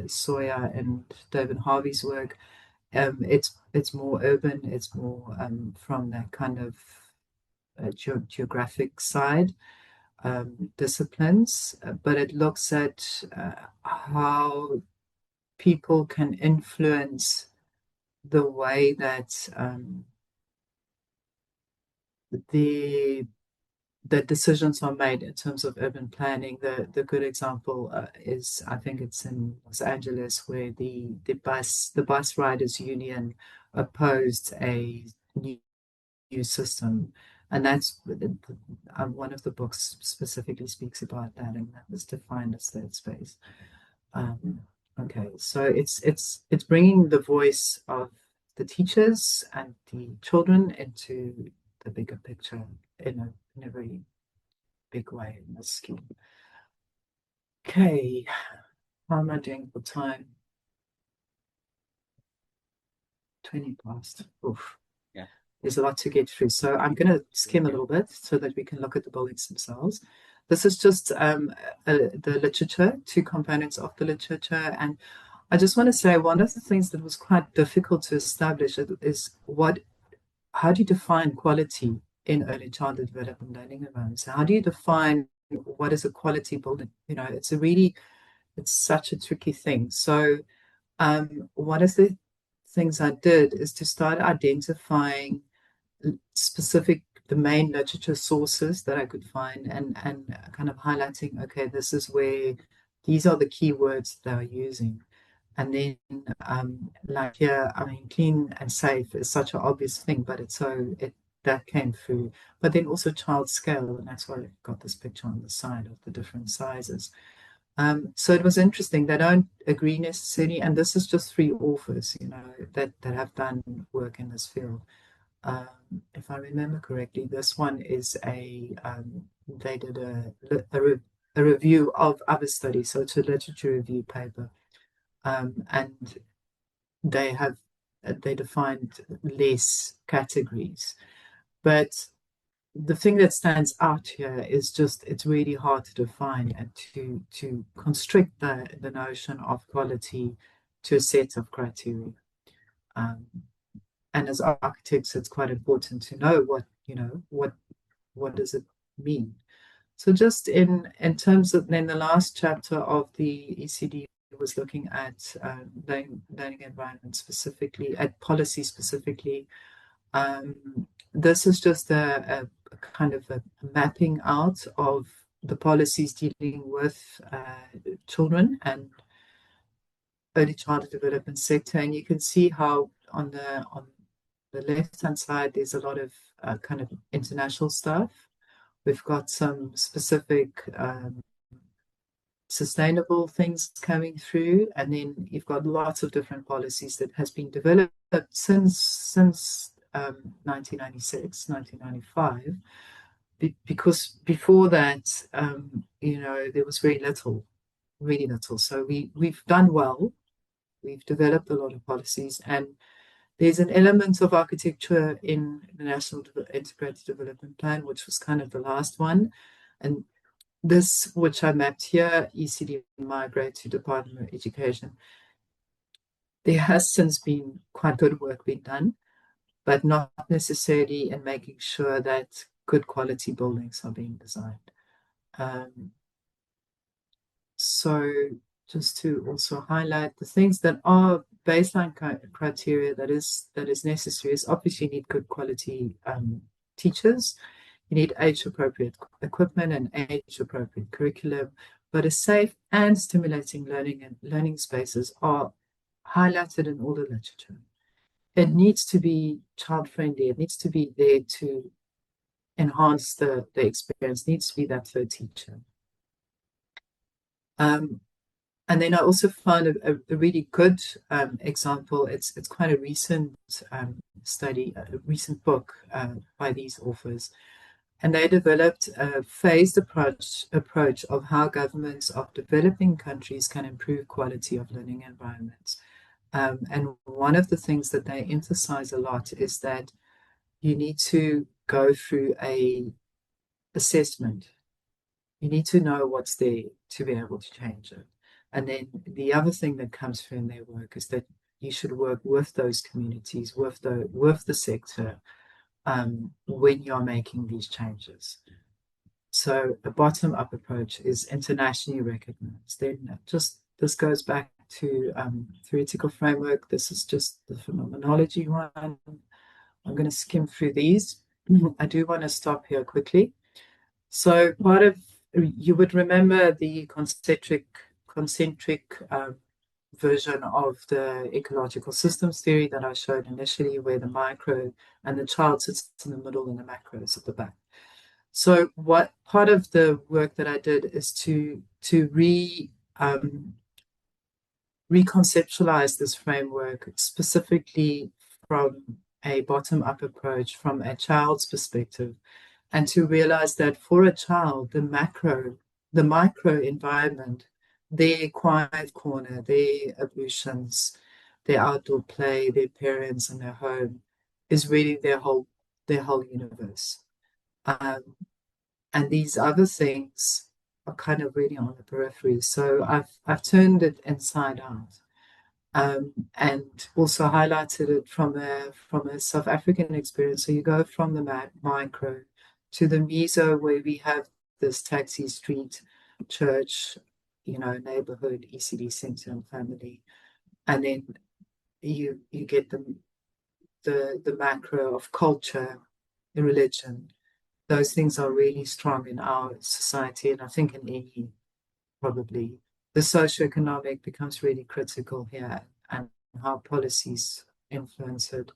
SAIA and David Harvey's work, it's more urban. It's more from that kind of geographic side disciplines, but it looks at how people can influence the way that the decisions are made in terms of urban planning. The good example is, I think it's in Los Angeles, where the bus riders union opposed a new system, and that's one of the books specifically speaks about that, and that was defined as third space. Okay, so it's bringing the voice of the teachers and the children into the bigger picture in a very big way in this scheme. Okay, how am I doing for time? 20 past. Oof. Yeah. There's a lot to get through. So I'm going to skim a little bit so that we can look at the buildings themselves. This is just the literature, two components of the literature. And I just want to say one of the things that was quite difficult to establish is how do you define quality in early childhood development learning environments? How do you define what is a quality building? It's such a tricky thing. So one of the things I did is to start identifying the main literature sources that I could find, and kind of highlighting, okay, this is where these are the keywords they're using. And then like here, I mean, clean and safe is such an obvious thing, but that came through. But then also child scale, and that's why I've got this picture on the side of the different sizes. So it was interesting. They don't agree necessarily, and this is just three authors, that have done work in this field. If I remember correctly, this one is they did a review of other studies, so it's a literature review paper, and they defined less categories, but the thing that stands out here is just it's really hard to define and to constrict the notion of quality to a set of criteria. And as architects, it's quite important to know what does it mean. So just in terms of then the last chapter of the ECD was looking at learning environment specifically, at policy specifically. This is just a kind of a mapping out of the policies dealing with children and early childhood development sector, and you can see how on the left-hand side there's a lot of kind of international stuff. We've got some specific sustainable things coming through, and then you've got lots of different policies that has been developed since 1996, 1995, because before that, there was very little, really little. So we've done well. We've developed a lot of policies, and there's an element of architecture in the National Integrated Development Plan, which was kind of the last one. And this, which I mapped here, ECD migrate to Department of Education, there has since been quite good work being done, but not necessarily in making sure that good quality buildings are being designed. So just to also highlight the things that are baseline criteria that is necessary is obviously you need good quality teachers. You need age-appropriate equipment and age-appropriate curriculum, but a safe and stimulating learning spaces are highlighted in all the literature. It needs to be child-friendly. It needs to be there to enhance the experience. It needs to be that third teacher. And then I also found a really good example. It's quite a recent study, a recent book by these authors. And they developed a phased approach of how governments of developing countries can improve quality of learning environments. And one of the things that they emphasize a lot is that you need to go through a assessment. You need to know what's there to be able to change it. And then the other thing that comes through in their work is that you should work with those communities, with the sector, when you're making these changes. So a bottom-up approach is internationally recognized. Then this goes back to theoretical framework. This is just the phenomenology one. I'm going to skim through these. I do want to stop here quickly. So part of, you would remember the concentric version of the ecological systems theory that I showed initially, where the micro and the child sits in the middle and the macro is at the back. So what part of the work that I did is to reconceptualize this framework specifically from a bottom-up approach, from a child's perspective, and to realize that for a child, the micro environment, their quiet corner, their ablutions, their outdoor play, their parents and their home is really their whole universe. And these other things are kind of really on the periphery. So I've turned it inside out. And also highlighted it from a South African experience. So you go from the micro to the meso, where we have this taxi, street, church, neighborhood, ECD center and family. And then you get the macro of culture, the religion. Those things are really strong in our society, and I think in any, probably the socioeconomic becomes really critical here, and how policies influence it.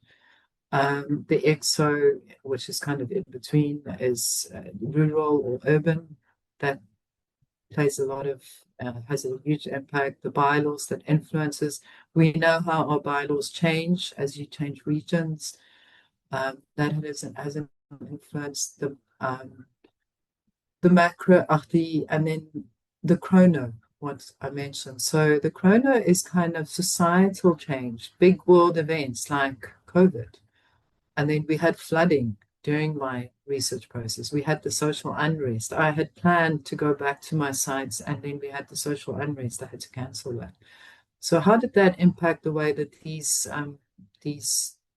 The exo, which is kind of in between, is rural or urban. That plays a lot of, has a huge impact. The bylaws that influences. We know how our bylaws change as you change regions. That has an influence. The macro, and then the chrono, what I mentioned. So the chrono is kind of societal change, big world events like COVID. And then we had flooding during my research process. We had the social unrest. I had planned to go back to my sites, and then we had the social unrest. I had to cancel that. So how did that impact the way that these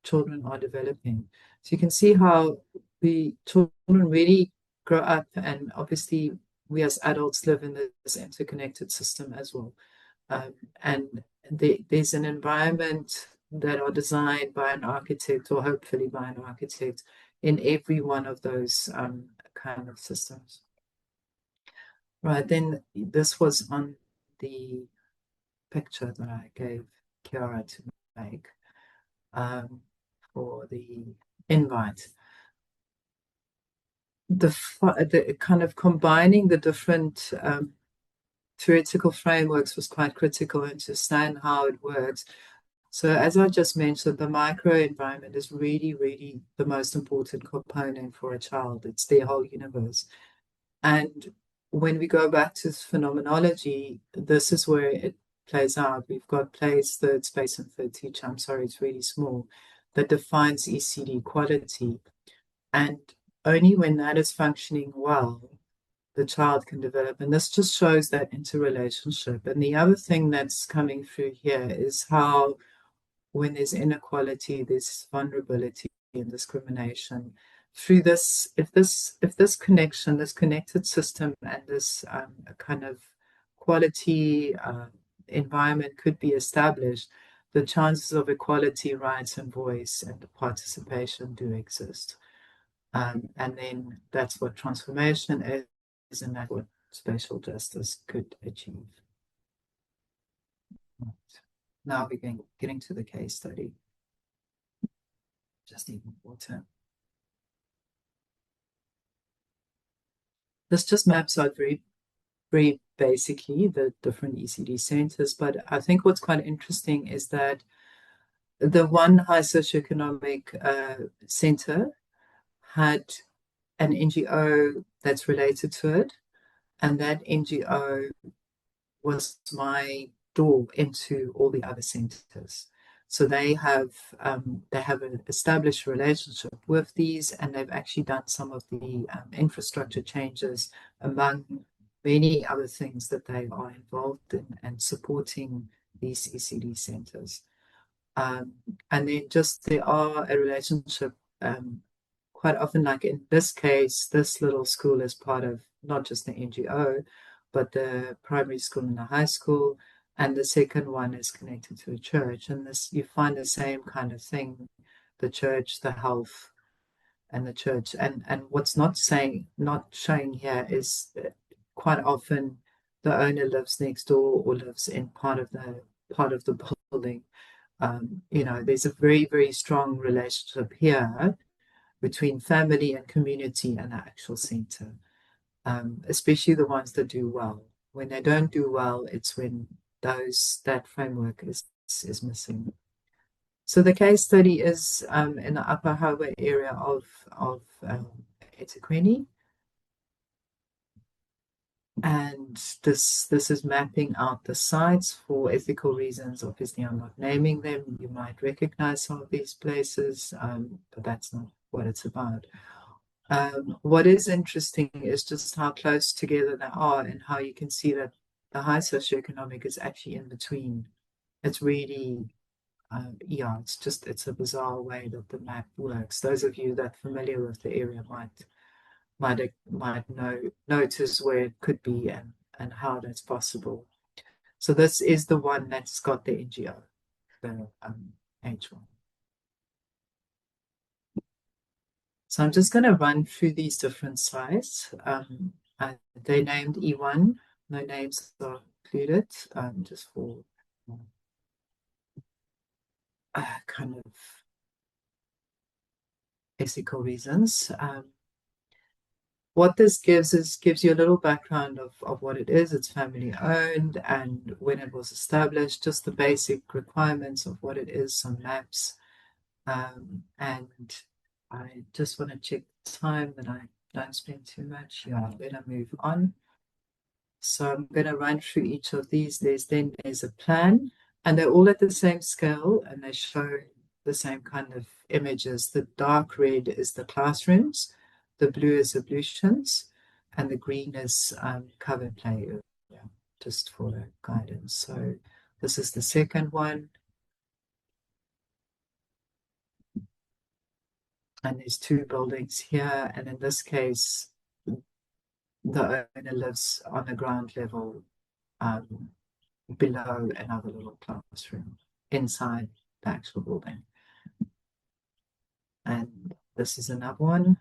children are developing? So you can see how the children really grow up, and obviously we as adults live in this interconnected system as well. And there's an environment that are designed by an architect, or hopefully by an architect, in every one of those kind of systems. Right, then this was on the picture that I gave Kiara to make for the invite. The kind of combining the different theoretical frameworks was quite critical to understand how it works. So as I just mentioned, the microenvironment is really, really the most important component for a child. It's their whole universe. And when we go back to phenomenology, this is where it plays out. We've got place, third space, and third teacher. I'm sorry, it's really small. That defines ECD quality. And only when that is functioning well, the child can develop. And this just shows that interrelationship. And the other thing that's coming through here is how when there's inequality, there's vulnerability and discrimination. Through this, if this connection, this connected system, and this kind of quality environment could be established, the chances of equality, rights, and voice and participation do exist. And then that's what transformation is, and that's what spatial justice could achieve. Right. Now we're getting to the case study. Just even water. This just maps out very, very basically the different ECD centers. But I think what's quite interesting is that the one high socioeconomic center had an NGO that's related to it. And that NGO was my door into all the other centers. So they have an established relationship with these, and they've actually done some of the infrastructure changes among many other things that they are involved in and supporting these ECD centers. And then just there are a relationship quite often, like in this case, this little school is part of not just the NGO, but the primary school and the high school. And the second one is connected to a church. And this, you find the same kind of thing, the church, the health, and the church. And what's not showing here is that quite often the owner lives next door or lives in part of the building. There's a very, very strong relationship here between family and community and the actual center, especially the ones that do well. When they don't do well, it's when that framework is missing. So the case study is in the upper highway area of eThekwini. And this is mapping out the sites for ethical reasons. Obviously, I'm not naming them. You might recognize some of these places, but that's not what it's about. What is interesting is just how close together they are and how you can see that the high socioeconomic is actually in between. It's really, it's a bizarre way that the map works. Those of you that are familiar with the area might notice where it could be and how that's possible. So this is the one that's got the NGO, the H1. So I'm just going to run through these different sites. They named E1, no names are included, just for kind of ethical reasons. What this gives you a little background of what it is. It's family owned and when it was established, just the basic requirements of what it is, some maps. And I just want to check the time that I don't spend too much. Yeah, I'm going to move on. So I'm going to run through each of these. There's a plan, and they're all at the same scale, and they show the same kind of images. The dark red is the classrooms, the blue is ablutions, and the green is covered play area, just for guidance. So this is the second one. And there's two buildings here, and in this case, the owner lives on the ground level below another little classroom inside the actual building. And this is another one,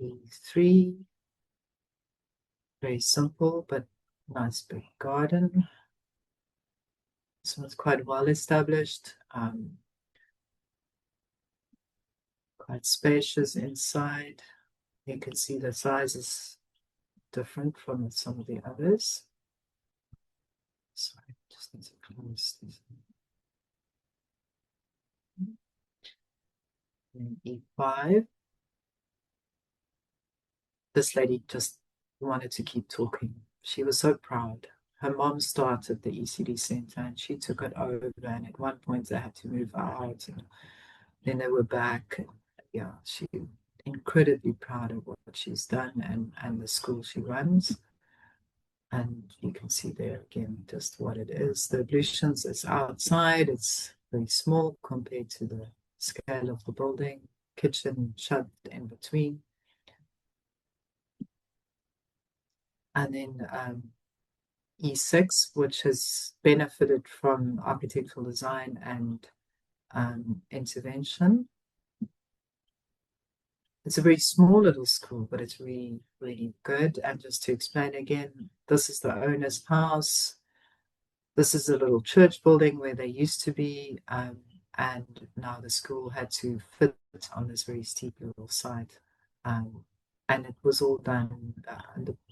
E3, very simple, but nice big garden. This one's quite well established, quite spacious inside. You can see the size is different from some of the others. Sorry, just need to close this. And E5. This lady just wanted to keep talking. She was so proud. Her mom started the ECD center and she took it over. And at one point, they had to move out. And then they were back. Yeah, she incredibly proud of what she's done and the school she runs. And you can see there again just what it is. The ablutions is outside. It's very small compared to the scale of the building. Kitchen shut in between. And then E6, which has benefited from architectural design and intervention. It's a very small little school, but it's really, really good. And just to explain again, this is the owner's house. This is a little church building where they used to be. And now the school had to fit on this very steep little site. And it was all done,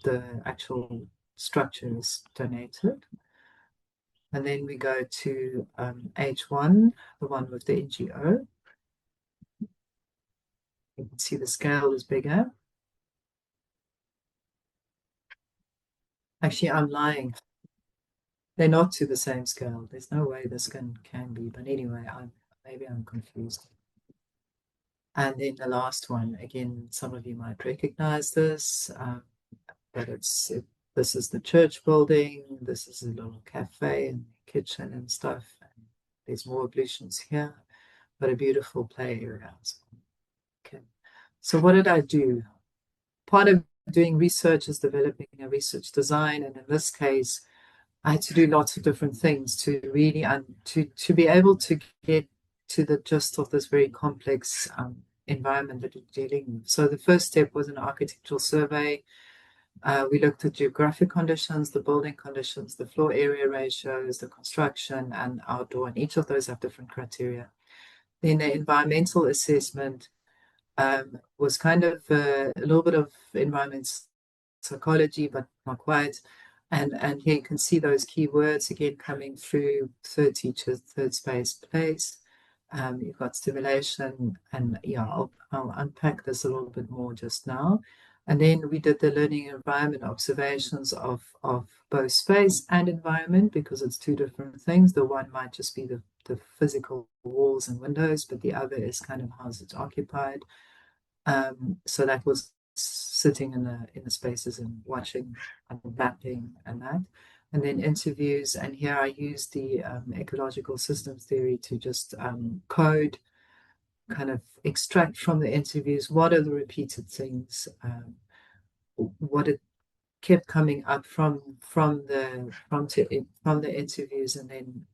the actual structure is donated. And then we go to H1, the one with the NGO. You can see the scale is bigger. Actually, I'm lying. They're not to the same scale. There's no way this can be. But anyway, maybe I'm confused. And then the last one, again, some of you might recognize this, but this is the church building. This is a little cafe and kitchen and stuff. And there's more ablutions here, but a beautiful play area. Okay. So what did I do? Part of doing research is developing a research design. And in this case, I had to do lots of different things to really, to be able to get to the gist of this very complex environment that we're dealing with. So the first step was an architectural survey. We looked at geographic conditions, the building conditions, the floor area ratios, the construction, and outdoor, and each of those have different criteria. Then the environmental assessment was kind of a little bit of environmental psychology, but not quite. And here you can see those keywords again coming through: third teacher, third space, place. You've got stimulation, and yeah, I'll unpack this a little bit more just now. And then we did the learning environment observations of both space and environment, because it's two different things. The one might just be the physical walls and windows, but the other is kind of how it's occupied. So that was sitting in the spaces and watching and mapping and that. And then interviews. And here I used the ecological systems theory to just code, kind of extract from the interviews what are the repeated things, what it kept coming up from the interviews, and then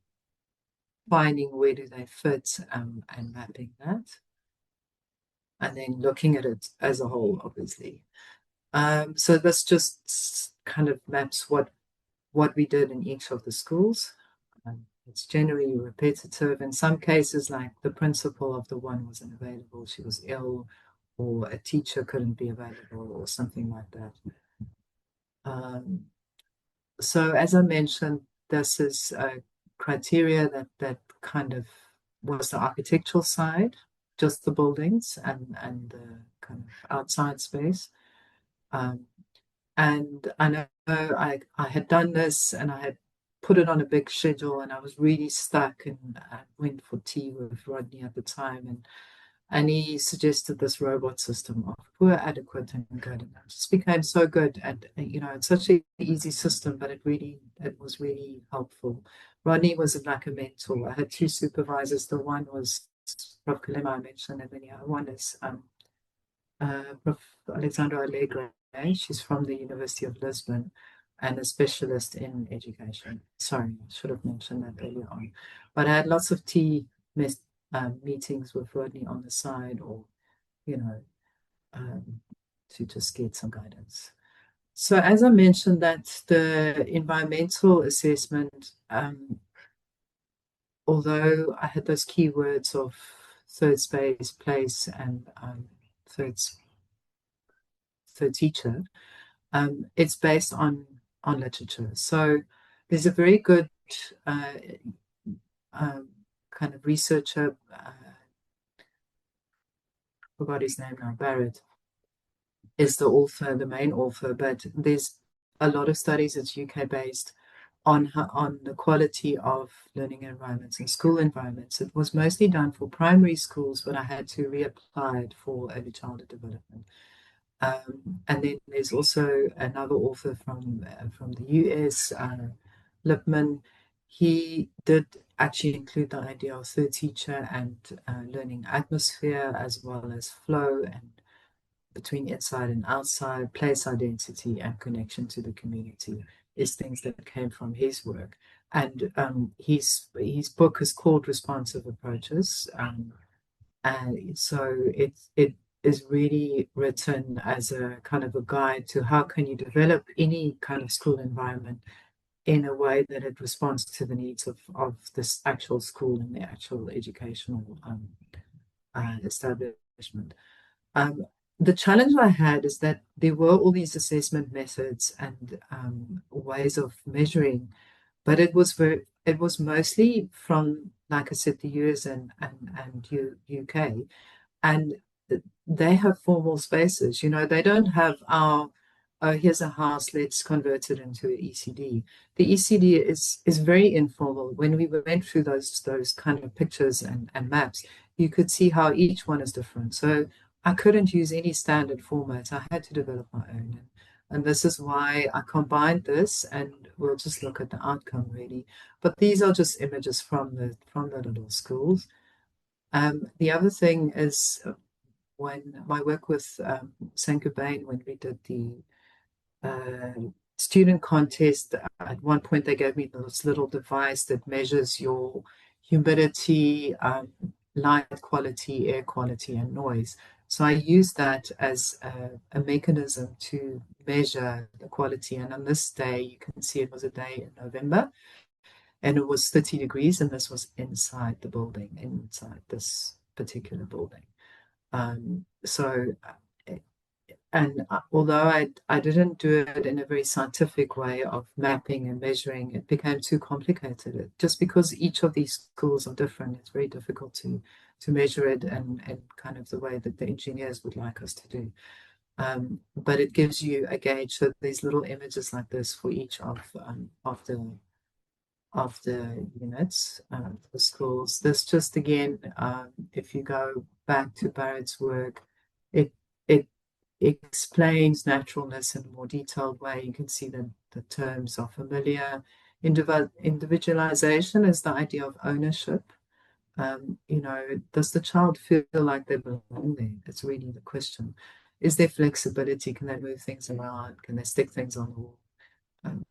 finding where do they fit, and mapping that, and then looking at it as a whole, obviously. So this just kind of maps what we did in each of the schools. It's generally repetitive. In some cases, like the principal of the one wasn't available, she was ill, or a teacher couldn't be available, or something like that. So as I mentioned, this is a criteria that kind of was the architectural side, just the buildings and the kind of outside space. And I know I had done this and I had put it on a big schedule, and I was really stuck, and I went for tea with Rodney at the time, and he suggested this robot system of poor, adequate, and good. And it just became so good. And it's such an easy system, but it was really helpful. Rodney was like a mentor. I had two supervisors. The one was Prof. Kalema, I mentioned, and then the other one is Prof. Alexandra Allegre. She's from the University of Lisbon and a specialist in education. Sorry, I should have mentioned that earlier on. But I had lots of tea meetings with Rodney on the side, or, to just get some guidance. So as I mentioned, that the environmental assessment, although I had those keywords of third space, place, and third third teacher, it's based on literature. So there's a very good uh, um, kind of researcher, forgot his name now, Barrett is the author, the main author, but there's a lot of studies that's UK based on the quality of learning environments and school environments. It was mostly done for primary schools, but I had to reapply it for early childhood development. And then there's also another author from the US, Lipman. He did actually include the idea of third teacher and learning atmosphere as well as flow and between inside and outside, place identity, and connection to the community is things that came from his work. And his book is called Responsive Approaches, and so it is really written as a kind of a guide to how can you develop any kind of school environment in a way that it responds to the needs of this actual school and the actual educational establishment. Um, the challenge I had is that there were all these assessment methods and ways of measuring, but it was mostly from, like I said, the US and UK, and they have formal spaces. You know, they don't have our, oh, here's a house, let's convert it into an ECD. The ECD is very informal. When we went through those kind of pictures and maps, you could see how each one is different. So I couldn't use any standard format. I had to develop my own. And this is why I combined this, and we'll just look at the outcome really. But these are just images from the little schools. The other thing is when my work with Saint when we did the student contest, at one point they gave me this little device that measures your humidity, light quality, air quality, and noise. So I used that as a mechanism to measure the quality. And on this day, you can see it was a day in November, and it was 30 degrees, and this was inside the building, inside this particular building. So, and although I didn't do it in a very scientific way of mapping and measuring, it became too complicated. Just because each of these schools are different, it's very difficult to measure it and kind of the way that the engineers would like us to do. But it gives you a gauge. So these little images like this for each of the units, the schools. This just again, if you go back to Barrett's work, it explains naturalness in a more detailed way. You can see that the terms are familiar. Individualization is the idea of ownership. You know, does the child feel like they belong there? It's really the question. Is there flexibility? Can they move things around? Can they stick things on the wall? Um,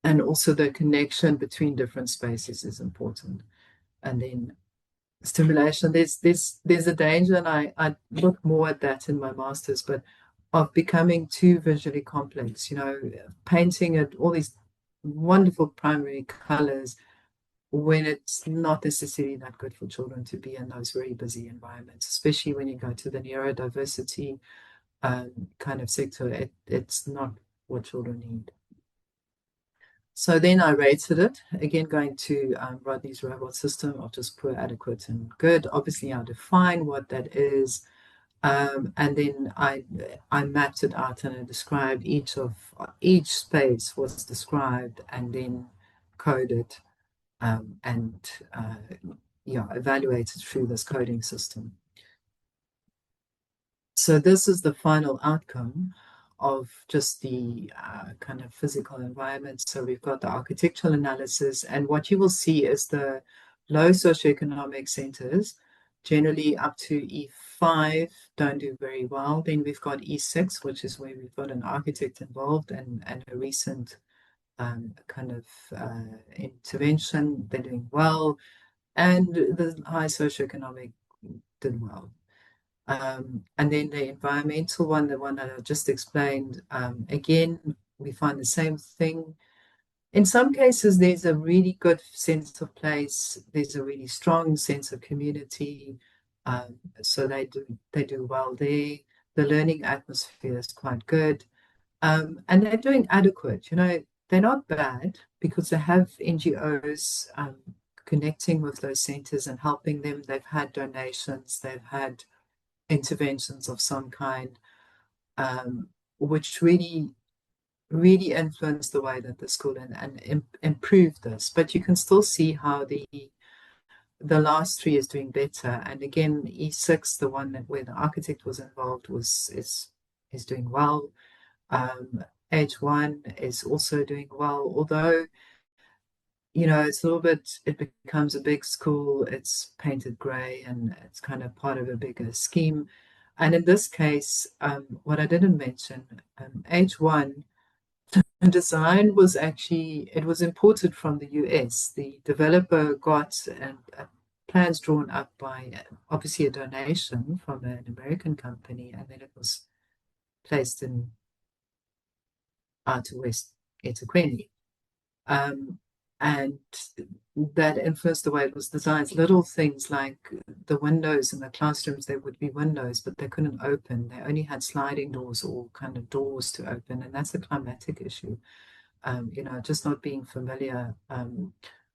and also the connection between different spaces is important. And then stimulation, there's a danger, and I look more at that in my master's, but of becoming too visually complex, you know, painting at all these wonderful primary colors when it's not necessarily that good for children to be in those very busy environments, especially when you go to the neurodiversity kind of sector. It's not what children need. So then I rated it, again going to Rodney's robot system of just poor, adequate, and good. Obviously, I define what that is. And then I mapped it out and I described each space was described and then coded and yeah, evaluated through this coding system. So this is the final outcome of just the kind of physical environment. So we've got the architectural analysis, and what you will see is the low socioeconomic centers, generally up to E5, don't do very well. Then we've got E6, which is where we've got an architect involved and a recent kind of intervention. They're doing well, and the high socioeconomic did well. And then the environmental one, the one that I just explained, again, we find the same thing. In some cases, there's a really good sense of place. There's a really strong sense of community. So they do well there. The learning atmosphere is quite good. And they're doing adequate. They're not bad because they have NGOs connecting with those centers and helping them. They've had donations, they've had interventions of some kind, which really influenced the way that the school and improved this. But you can still see how the last three is doing better. And again, E6, the one where the architect was involved, is doing well. H1 is also doing well, although it's a little bit, it becomes a big school, it's painted gray, and it's kind of part of a bigger scheme. And in this case, what I didn't mention, H1, the design was actually, it was imported from the US. The developer got plans drawn up by obviously a donation from an American company, and then it was placed in Outer West eThekwini. Um, and that influenced the way it was designed. Little things like the windows in the classrooms, there would be windows, but they couldn't open. They only had sliding doors or kind of doors to open, and that's a climatic issue. Just not being familiar.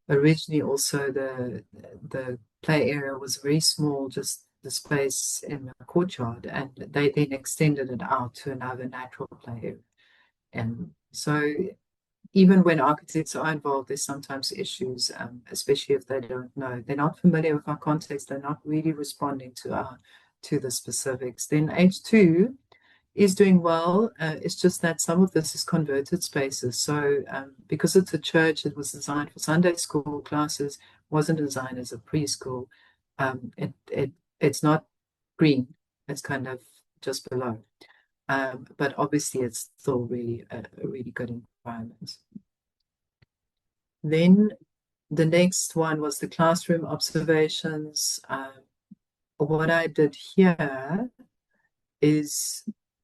Originally, also the play area was very small, just the space in the courtyard, and they then extended it out to another natural play area. And so even when architects are involved, there's sometimes issues, especially if they don't know. They're not familiar with our context. They're not really responding to the specifics. Then H2 is doing well. It's just that some of this is converted spaces. So because it's a church, it was designed for Sunday school classes, wasn't designed as a preschool. It's not green. It's kind of just below. But obviously, it's still really a really good environment. Then the next one was the classroom observations. What I did here is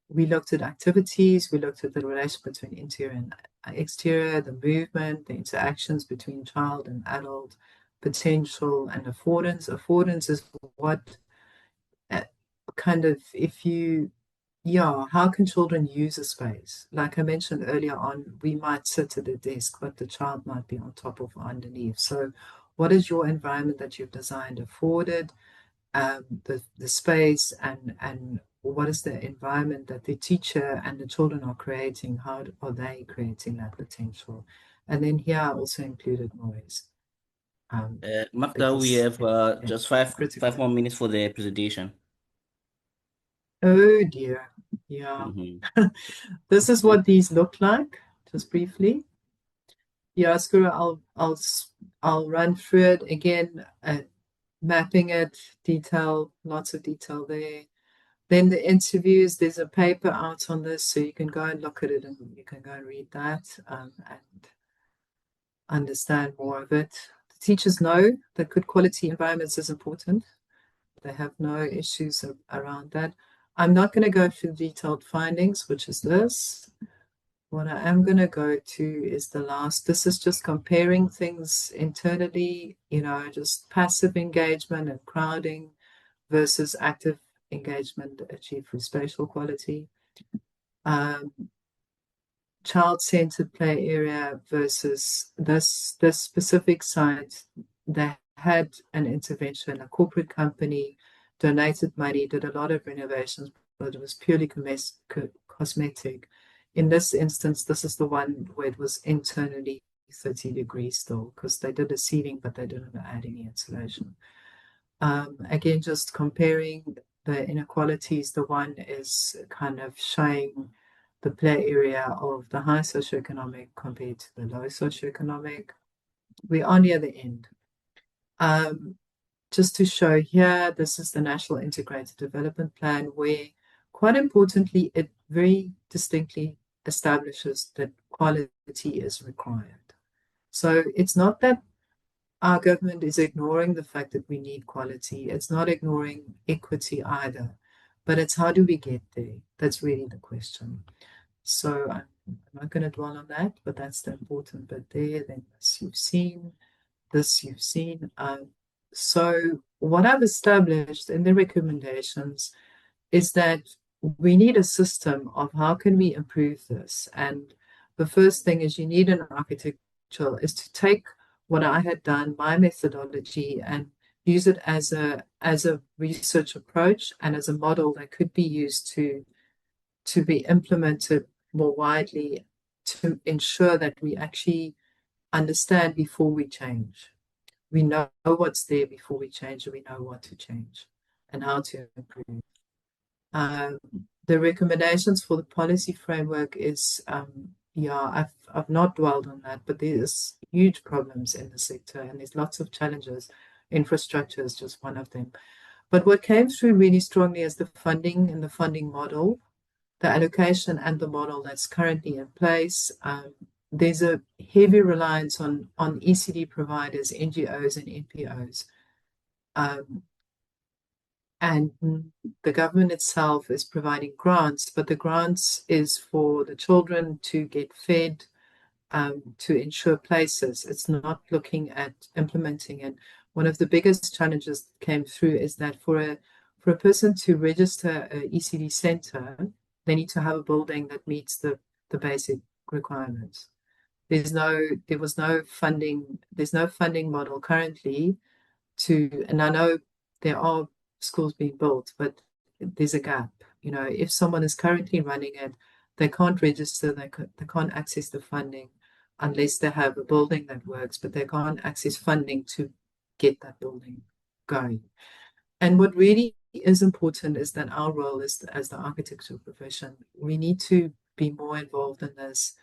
we looked at activities, we looked at the relation between interior and exterior, the movement, the interactions between child and adult, potential and affordance. Affordance is what kind of, how can children use a space? Like I mentioned earlier on, we might sit at a desk, but the child might be on top of or underneath. So what is your environment that you've designed afforded, the space, and what is the environment that the teacher and the children are creating? How are they creating that potential? And then here I also included noise. Magda, we Because have just five critical. more minutes for the presentation. Oh dear. Yeah. Hmm. This is what these look like, just briefly. Yeah, Skura, I'll run through it again, mapping it, lots of detail there. Then the interviews, there's a paper out on this, so you can go and look at it and you can go and read that and understand more of it. The teachers know that good quality environments is important. They have no issues around that. I'm not going to go through detailed findings, which is this. What I am going to go to is the last. This is just comparing things internally, just passive engagement and crowding versus active engagement achieved through spatial quality. Child-centered play area versus this specific site that had an intervention, a corporate company donated money, did a lot of renovations, but it was purely cosmetic. In this instance, this is the one where it was internally 30 degrees still, because they did a ceiling, but they didn't add any insulation. Again, just comparing the inequalities, the one is kind of showing the play area of the high socioeconomic compared to the low socioeconomic. We are near the end. Just to show here, this is the National Integrated Development Plan, where quite importantly, it very distinctly establishes that quality is required. So it's not that our government is ignoring the fact that we need quality. It's not ignoring equity either, but it's how do we get there? That's really the question. So I'm not going to dwell on that, but that's the important bit there. Then this you've seen, this you've seen. So what I've established in the recommendations is that we need a system of how can we improve this. And the first thing is you need an architectural is to take what I had done, my methodology, and use it as a research approach and as a model that could be used to be implemented more widely to ensure that we actually understand before we change. We know what's there before we change, and we know what to change and how to improve. Um, the recommendations for the policy framework is, yeah, I've not dwelled on that, but there's huge problems in the sector and there's lots of challenges. Infrastructure is just one of them. But what came through really strongly is the funding and the funding model, the allocation and the model that's currently in place. There's a heavy reliance on ECD providers, NGOs, and NPOs. And the government itself is providing grants, but the grants is for the children to get fed, to ensure places. It's not looking at implementing it. One of the biggest challenges that came through is that for a person to register a ECD center, they need to have a building that meets the basic requirements. There was no funding, there's no funding model currently and I know there are schools being built, but there's a gap. You know, if someone is currently running it, they can't register, they can't access the funding unless they have a building that works, but they can't access funding to get that building going. And what really is important is that our role is as the architectural profession, we need to be more involved in this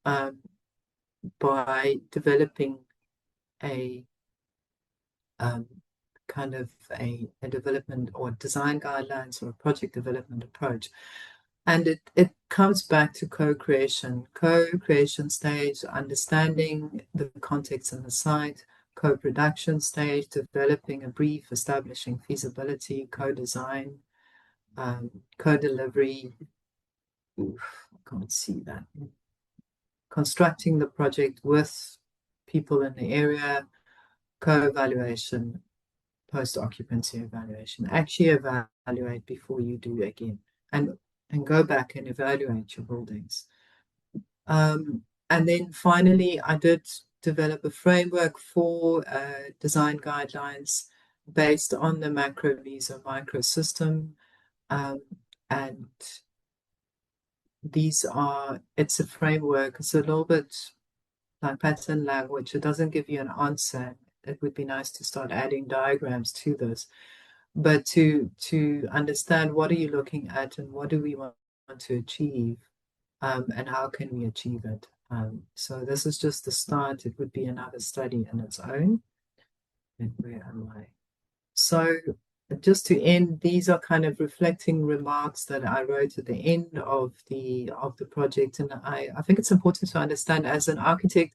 um, by developing a um, kind of a development or design guidelines or a project development approach. And it comes back to co-creation stage, understanding the context and the site, co-production stage, developing a brief, establishing feasibility, co-design, co-delivery. Oof, I can't see that. Constructing the project with people in the area, co-evaluation, post-occupancy evaluation. Actually evaluate before you do again and go back and evaluate your buildings. And then finally, I did develop a framework for design guidelines based on the macro meso micro system. And it's a framework, it's a little bit like pattern language. It doesn't give you an answer. It would be nice to start adding diagrams to this, but to understand what are you looking at and what do we want to achieve, and how can we achieve it. So this is just the start. It would be another study in its own. And where am I? So just to end, these are kind of reflecting remarks that I wrote at the end of the project. And I think it's important to understand as an architect,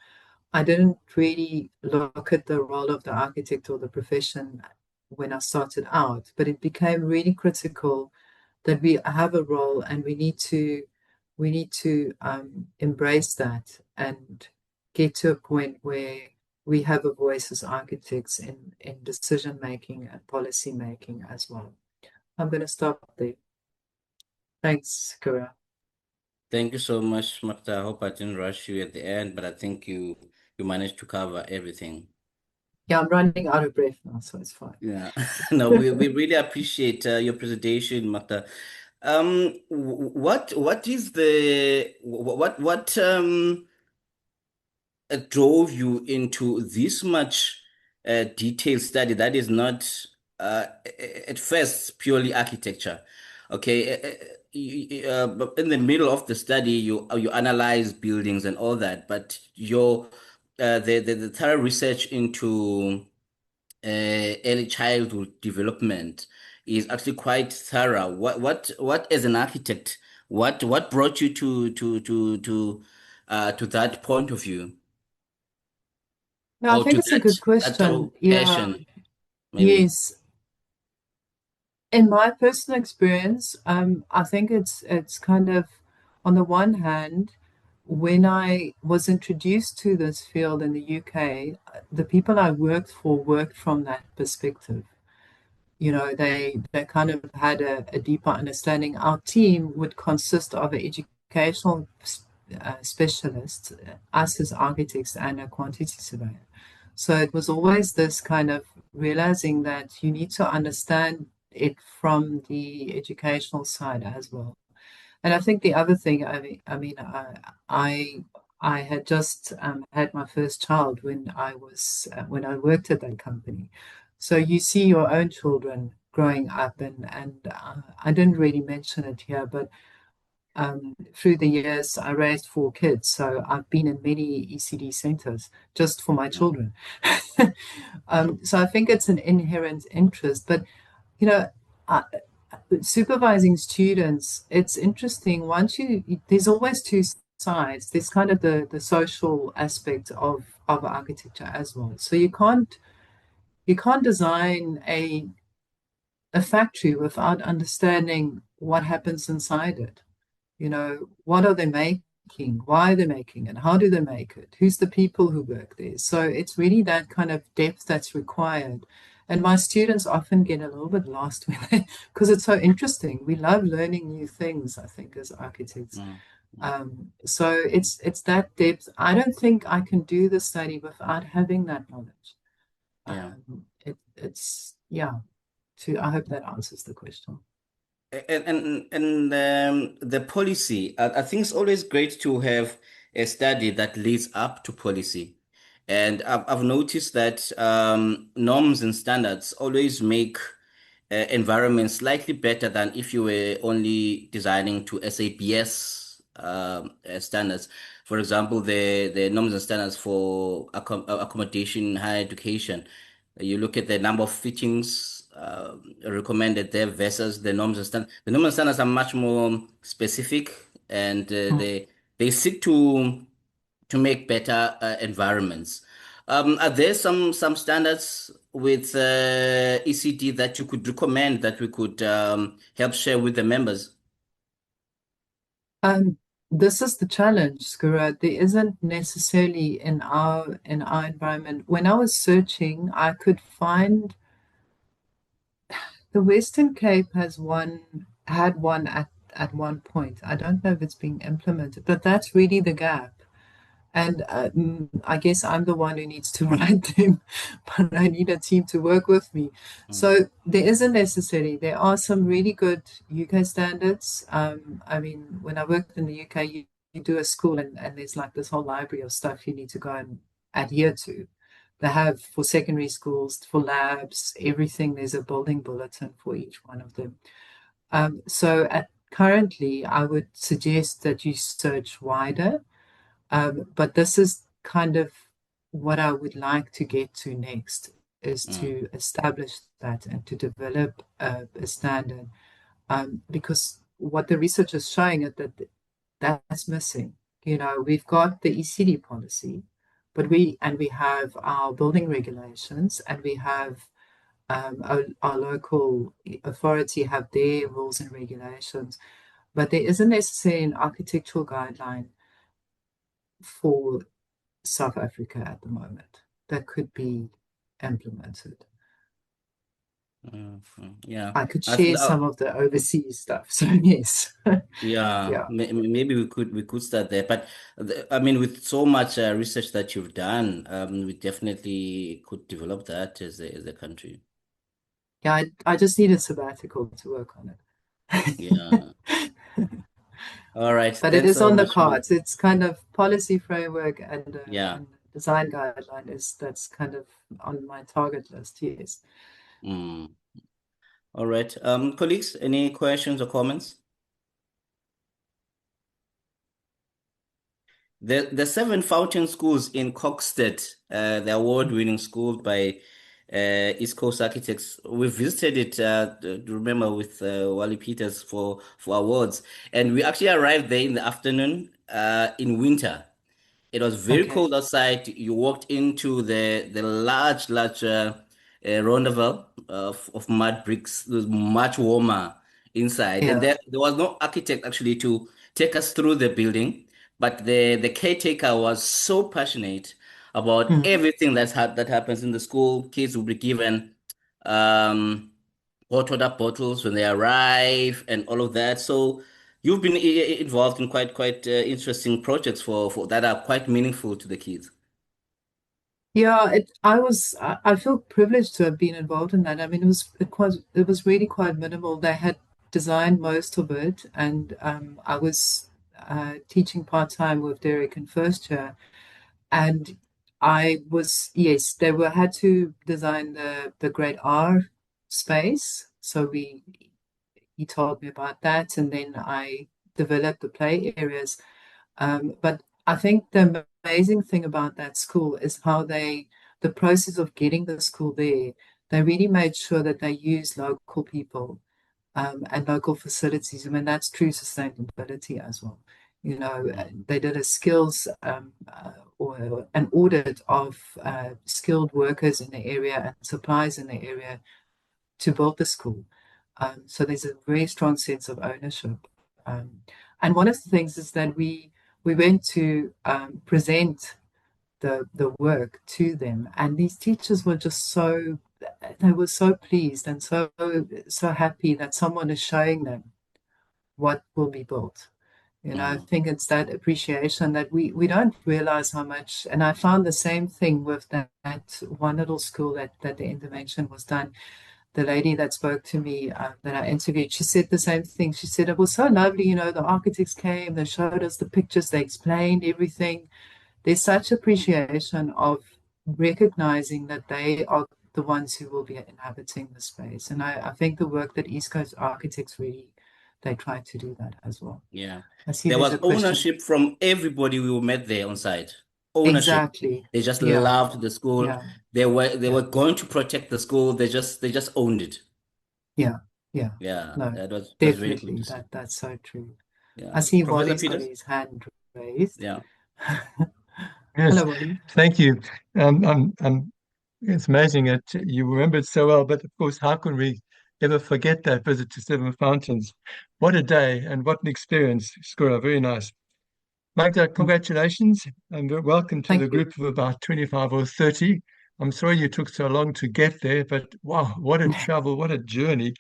I didn't really look at the role of the architect or the profession when I started out, but it became really critical that we have a role and we need to embrace that and get to a point where we have a voice as architects in decision making and policy making as well. I'm going to stop there. Thanks, Kira. Thank you so much, Magda. I hope I didn't rush you at the end, but I think you managed to cover everything. Yeah, I'm running out of breath now, so it's fine. Yeah. No, we really appreciate your presentation, Magda. What is the what drove you into this much detailed study that is not at first purely architecture? Okay, but in the middle of the study, you analyze buildings and all that, but your the thorough research into early childhood development is actually quite thorough. What as an architect, what brought you to that point of view? No, I Or think to it's a good that question. through Yeah, passion, maybe. yes. In my personal experience, I think it's kind of on the one hand, when I was introduced to this field in the UK, the people I worked for worked from that perspective. You know, they kind of had a deeper understanding. Our team would consist of an educational specialist, us as architects, and a quantity surveyor. So it was always this kind of realizing that you need to understand it from the educational side as well. And I think the other thing, I I had just had my first child when when I worked at that company. So you see your own children growing up, and I didn't really mention it here, but through the years I raised four kids, so I've been in many ECD centers just for my Mm, children. So I think it's an inherent interest, but you know. I, supervising students, it's interesting. There's always two sides. There's kind of the social aspect of architecture as well. So you can't design a factory without understanding what happens inside it. You know, what are they making? Why are they making it? How do they make it? Who's the people who work there? So it's really that kind of depth that's required. And my students often get a little bit lost when because it's so interesting. We love learning new things, I think, as architects. mm, mm. So it's that depth. I don't think I can do the study without having that knowledge. Yeah. It's yeah. I hope that answers the question. And the policy, I think it's always great to have a study that leads up to policy. And I've noticed that norms and standards always make environments slightly better than if you were only designing to SAPS standards. For example, the norms and standards for accommodation in higher education. You look at the number of fittings recommended there versus the norms and standards. The norms and standards are much more specific, and Mm. they seek to make better environments. Are there some standards with ECD that you could recommend that we could help share with the members? Um, this is the challenge, Skura. There isn't necessarily in our environment. When I was searching, I could find the Western Cape had one at one point. I don't know if it's being implemented, but that's really the gap. And I guess I'm the one who needs to write them, but I need a team to work with me. Mm, So there isn't necessarily. There are some really good UK standards. I mean, when I worked in the UK, you do a school and there's like this whole library of stuff you need to go and adhere to. They have for secondary schools, for labs, everything. There's a building bulletin for each one of them. Currently, I would suggest that you search wider, but this is kind of what I would like to get to next is mm, to establish that and to develop a standard. Because what the research is showing is that that's missing. You know, we've got the ECD policy, but we have our building regulations and we have our local authority have their rules and regulations, but there isn't necessarily an architectural guideline for South Africa at the moment that could be implemented. yeah. I could I think share some of the overseas stuff. So yes, yeah, yeah, maybe we could start there. But I mean, with so much research that you've done, we definitely could develop that as a country. yeah. I just need a sabbatical to work on Yeah. it. All right. But it Thanks is so on the much, man. cards. It's kind of policy framework Yeah. and design guideline is that's kind of on my target list. Yes. Mm. All right. Colleagues, any questions or comments? The seven fountain schools in Coxted, the award-winning school by East Coast Architects. We visited it, remember, with Wally Peters for awards, and we actually arrived there in the afternoon in winter. It was very Okay. cold outside. You walked into the large roundabout of mud bricks. It was much warmer inside, and Yeah. there was no architect actually to take us through the building. but the caretaker was so passionate about Mm. everything that happens in the school. Kids will be given um, hot water bottles when they arrive and all of that. So you've been involved in quite interesting projects for that are quite meaningful to the kids. Yeah, I feel privileged to have been involved in that. I mean, it was really quite minimal. They had designed most of it, and I was teaching part-time with Derek in first year, and I was, yes, they were had to design the grade R space. So we he told me about that, and then I developed the play areas. But I think the amazing thing about that school is how the process of getting the school there, they really made sure that they use local people and local facilities. I mean, that's true sustainability as well. You know, Mm. they did a skills or an audit of skilled workers in the area and supplies in the area to build the school. So there's a very strong sense of ownership. Um, and one of the things is that we went to present the work to them, and these teachers were just so they were so pleased and so happy that someone is showing them what will be built. You know, I Mm. think it's that appreciation that we don't realize how much. And I found the same thing with that one little school that the intervention was done. The lady that spoke to me that I interviewed, she said the same thing. She said it was so lovely, you know, the architects came, they showed us the pictures, they explained everything. There's such appreciation of recognizing that they are the ones who will be inhabiting the space. And I think the work that East Coast architects really, they try to do that as well. Yeah. I see There there's was a question. ownership from everybody we met there on site. Ownership. Exactly. They just Yeah. loved the school. Yeah. They Yeah. were going to protect the school. They just owned it. Yeah. Yeah. Yeah, No, that was very good to definitely. see. That's so true. Yeah. I see Professor Wally's got Peters? his hand raised. Yeah. Yes, Hello, Wally. thank you. It's amazing that you remembered so well, but of course, how can we ever forget that visit to Seven Fountains? What a day and what an experience, Skura. Very nice. Magda, congratulations and welcome to the Thank you. group of about 25 or 30. I'm sorry you took so long to get there, but wow, what a travel, what a journey.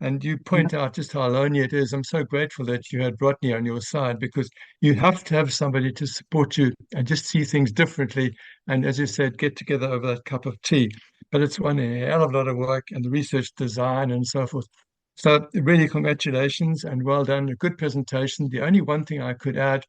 And you Yeah. point out just how lonely it is. I'm so grateful that you had Rodney on your side because you have to have somebody to support you and just see things differently. And as you said, get together over that cup of tea. But it's one hell of a lot of work and the research design and so forth. So really congratulations and well done. A good presentation. The only one thing I could add,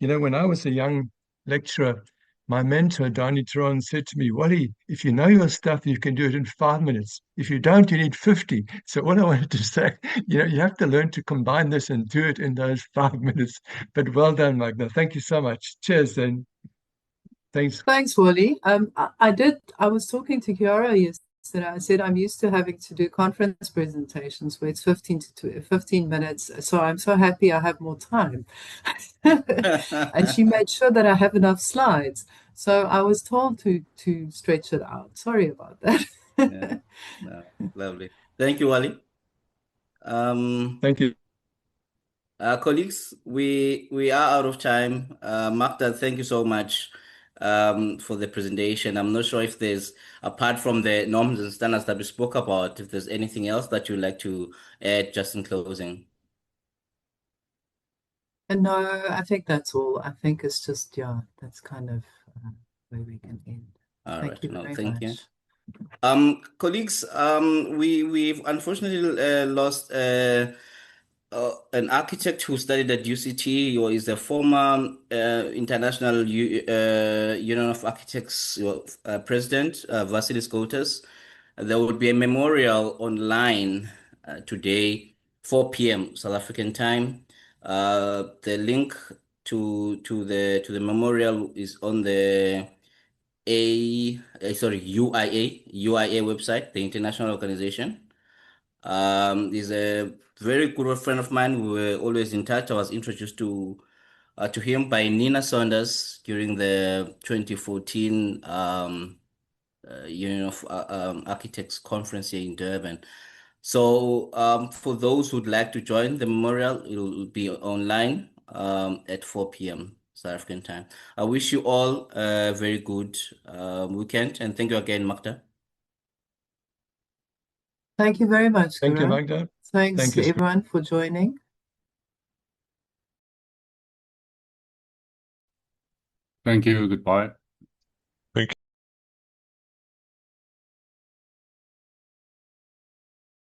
when I was a young lecturer, my mentor, Donnie Turon, said to me, Wally, if you know your stuff, you can do it in 5 minutes. If you don't, you need 50. So what I wanted to say, you have to learn to combine this and do it in those 5 minutes. But well done, Magna. Thank you so much. Cheers, then. Thanks. Thanks, Wally. I was talking to Kiara yesterday. I said I'm used to having to do conference presentations where it's 15 minutes. So I'm so happy I have more time. And she made sure that I have enough slides. So I was told to stretch it out. Sorry about Yeah. that. No, lovely. Thank you, Wally. Um, Thank you. Colleagues, we are out of time. Magda, thank you so much for the presentation. I'm not sure if there's, apart from the norms and standards that we spoke about, if there's anything else that you'd like to add just in closing. And no, I think that's all. I think it's just, yeah, that's kind of where we can end. All right. Thank you No, very thank you. much. Colleagues, we've unfortunately lost an architect who studied at UCT or is a former International Union of Architects president, Vasilis Kotas. There will be a memorial online today, 4 p.m. South African time. The link to the memorial is on the UIA website, the international organization. He's a very good friend of mine. We were always in touch. I was introduced to him by Nina Saunders during the 2014 Union of Architects conference here in Durban. So for those who'd like to join the memorial, it will be online at 4 p.m. South African time. I wish you all a very good weekend, and thank you again, Magda. Thank you very much, Thank you, Karan. Magda. Thanks Thank to you. everyone for joining. Thank you. Goodbye.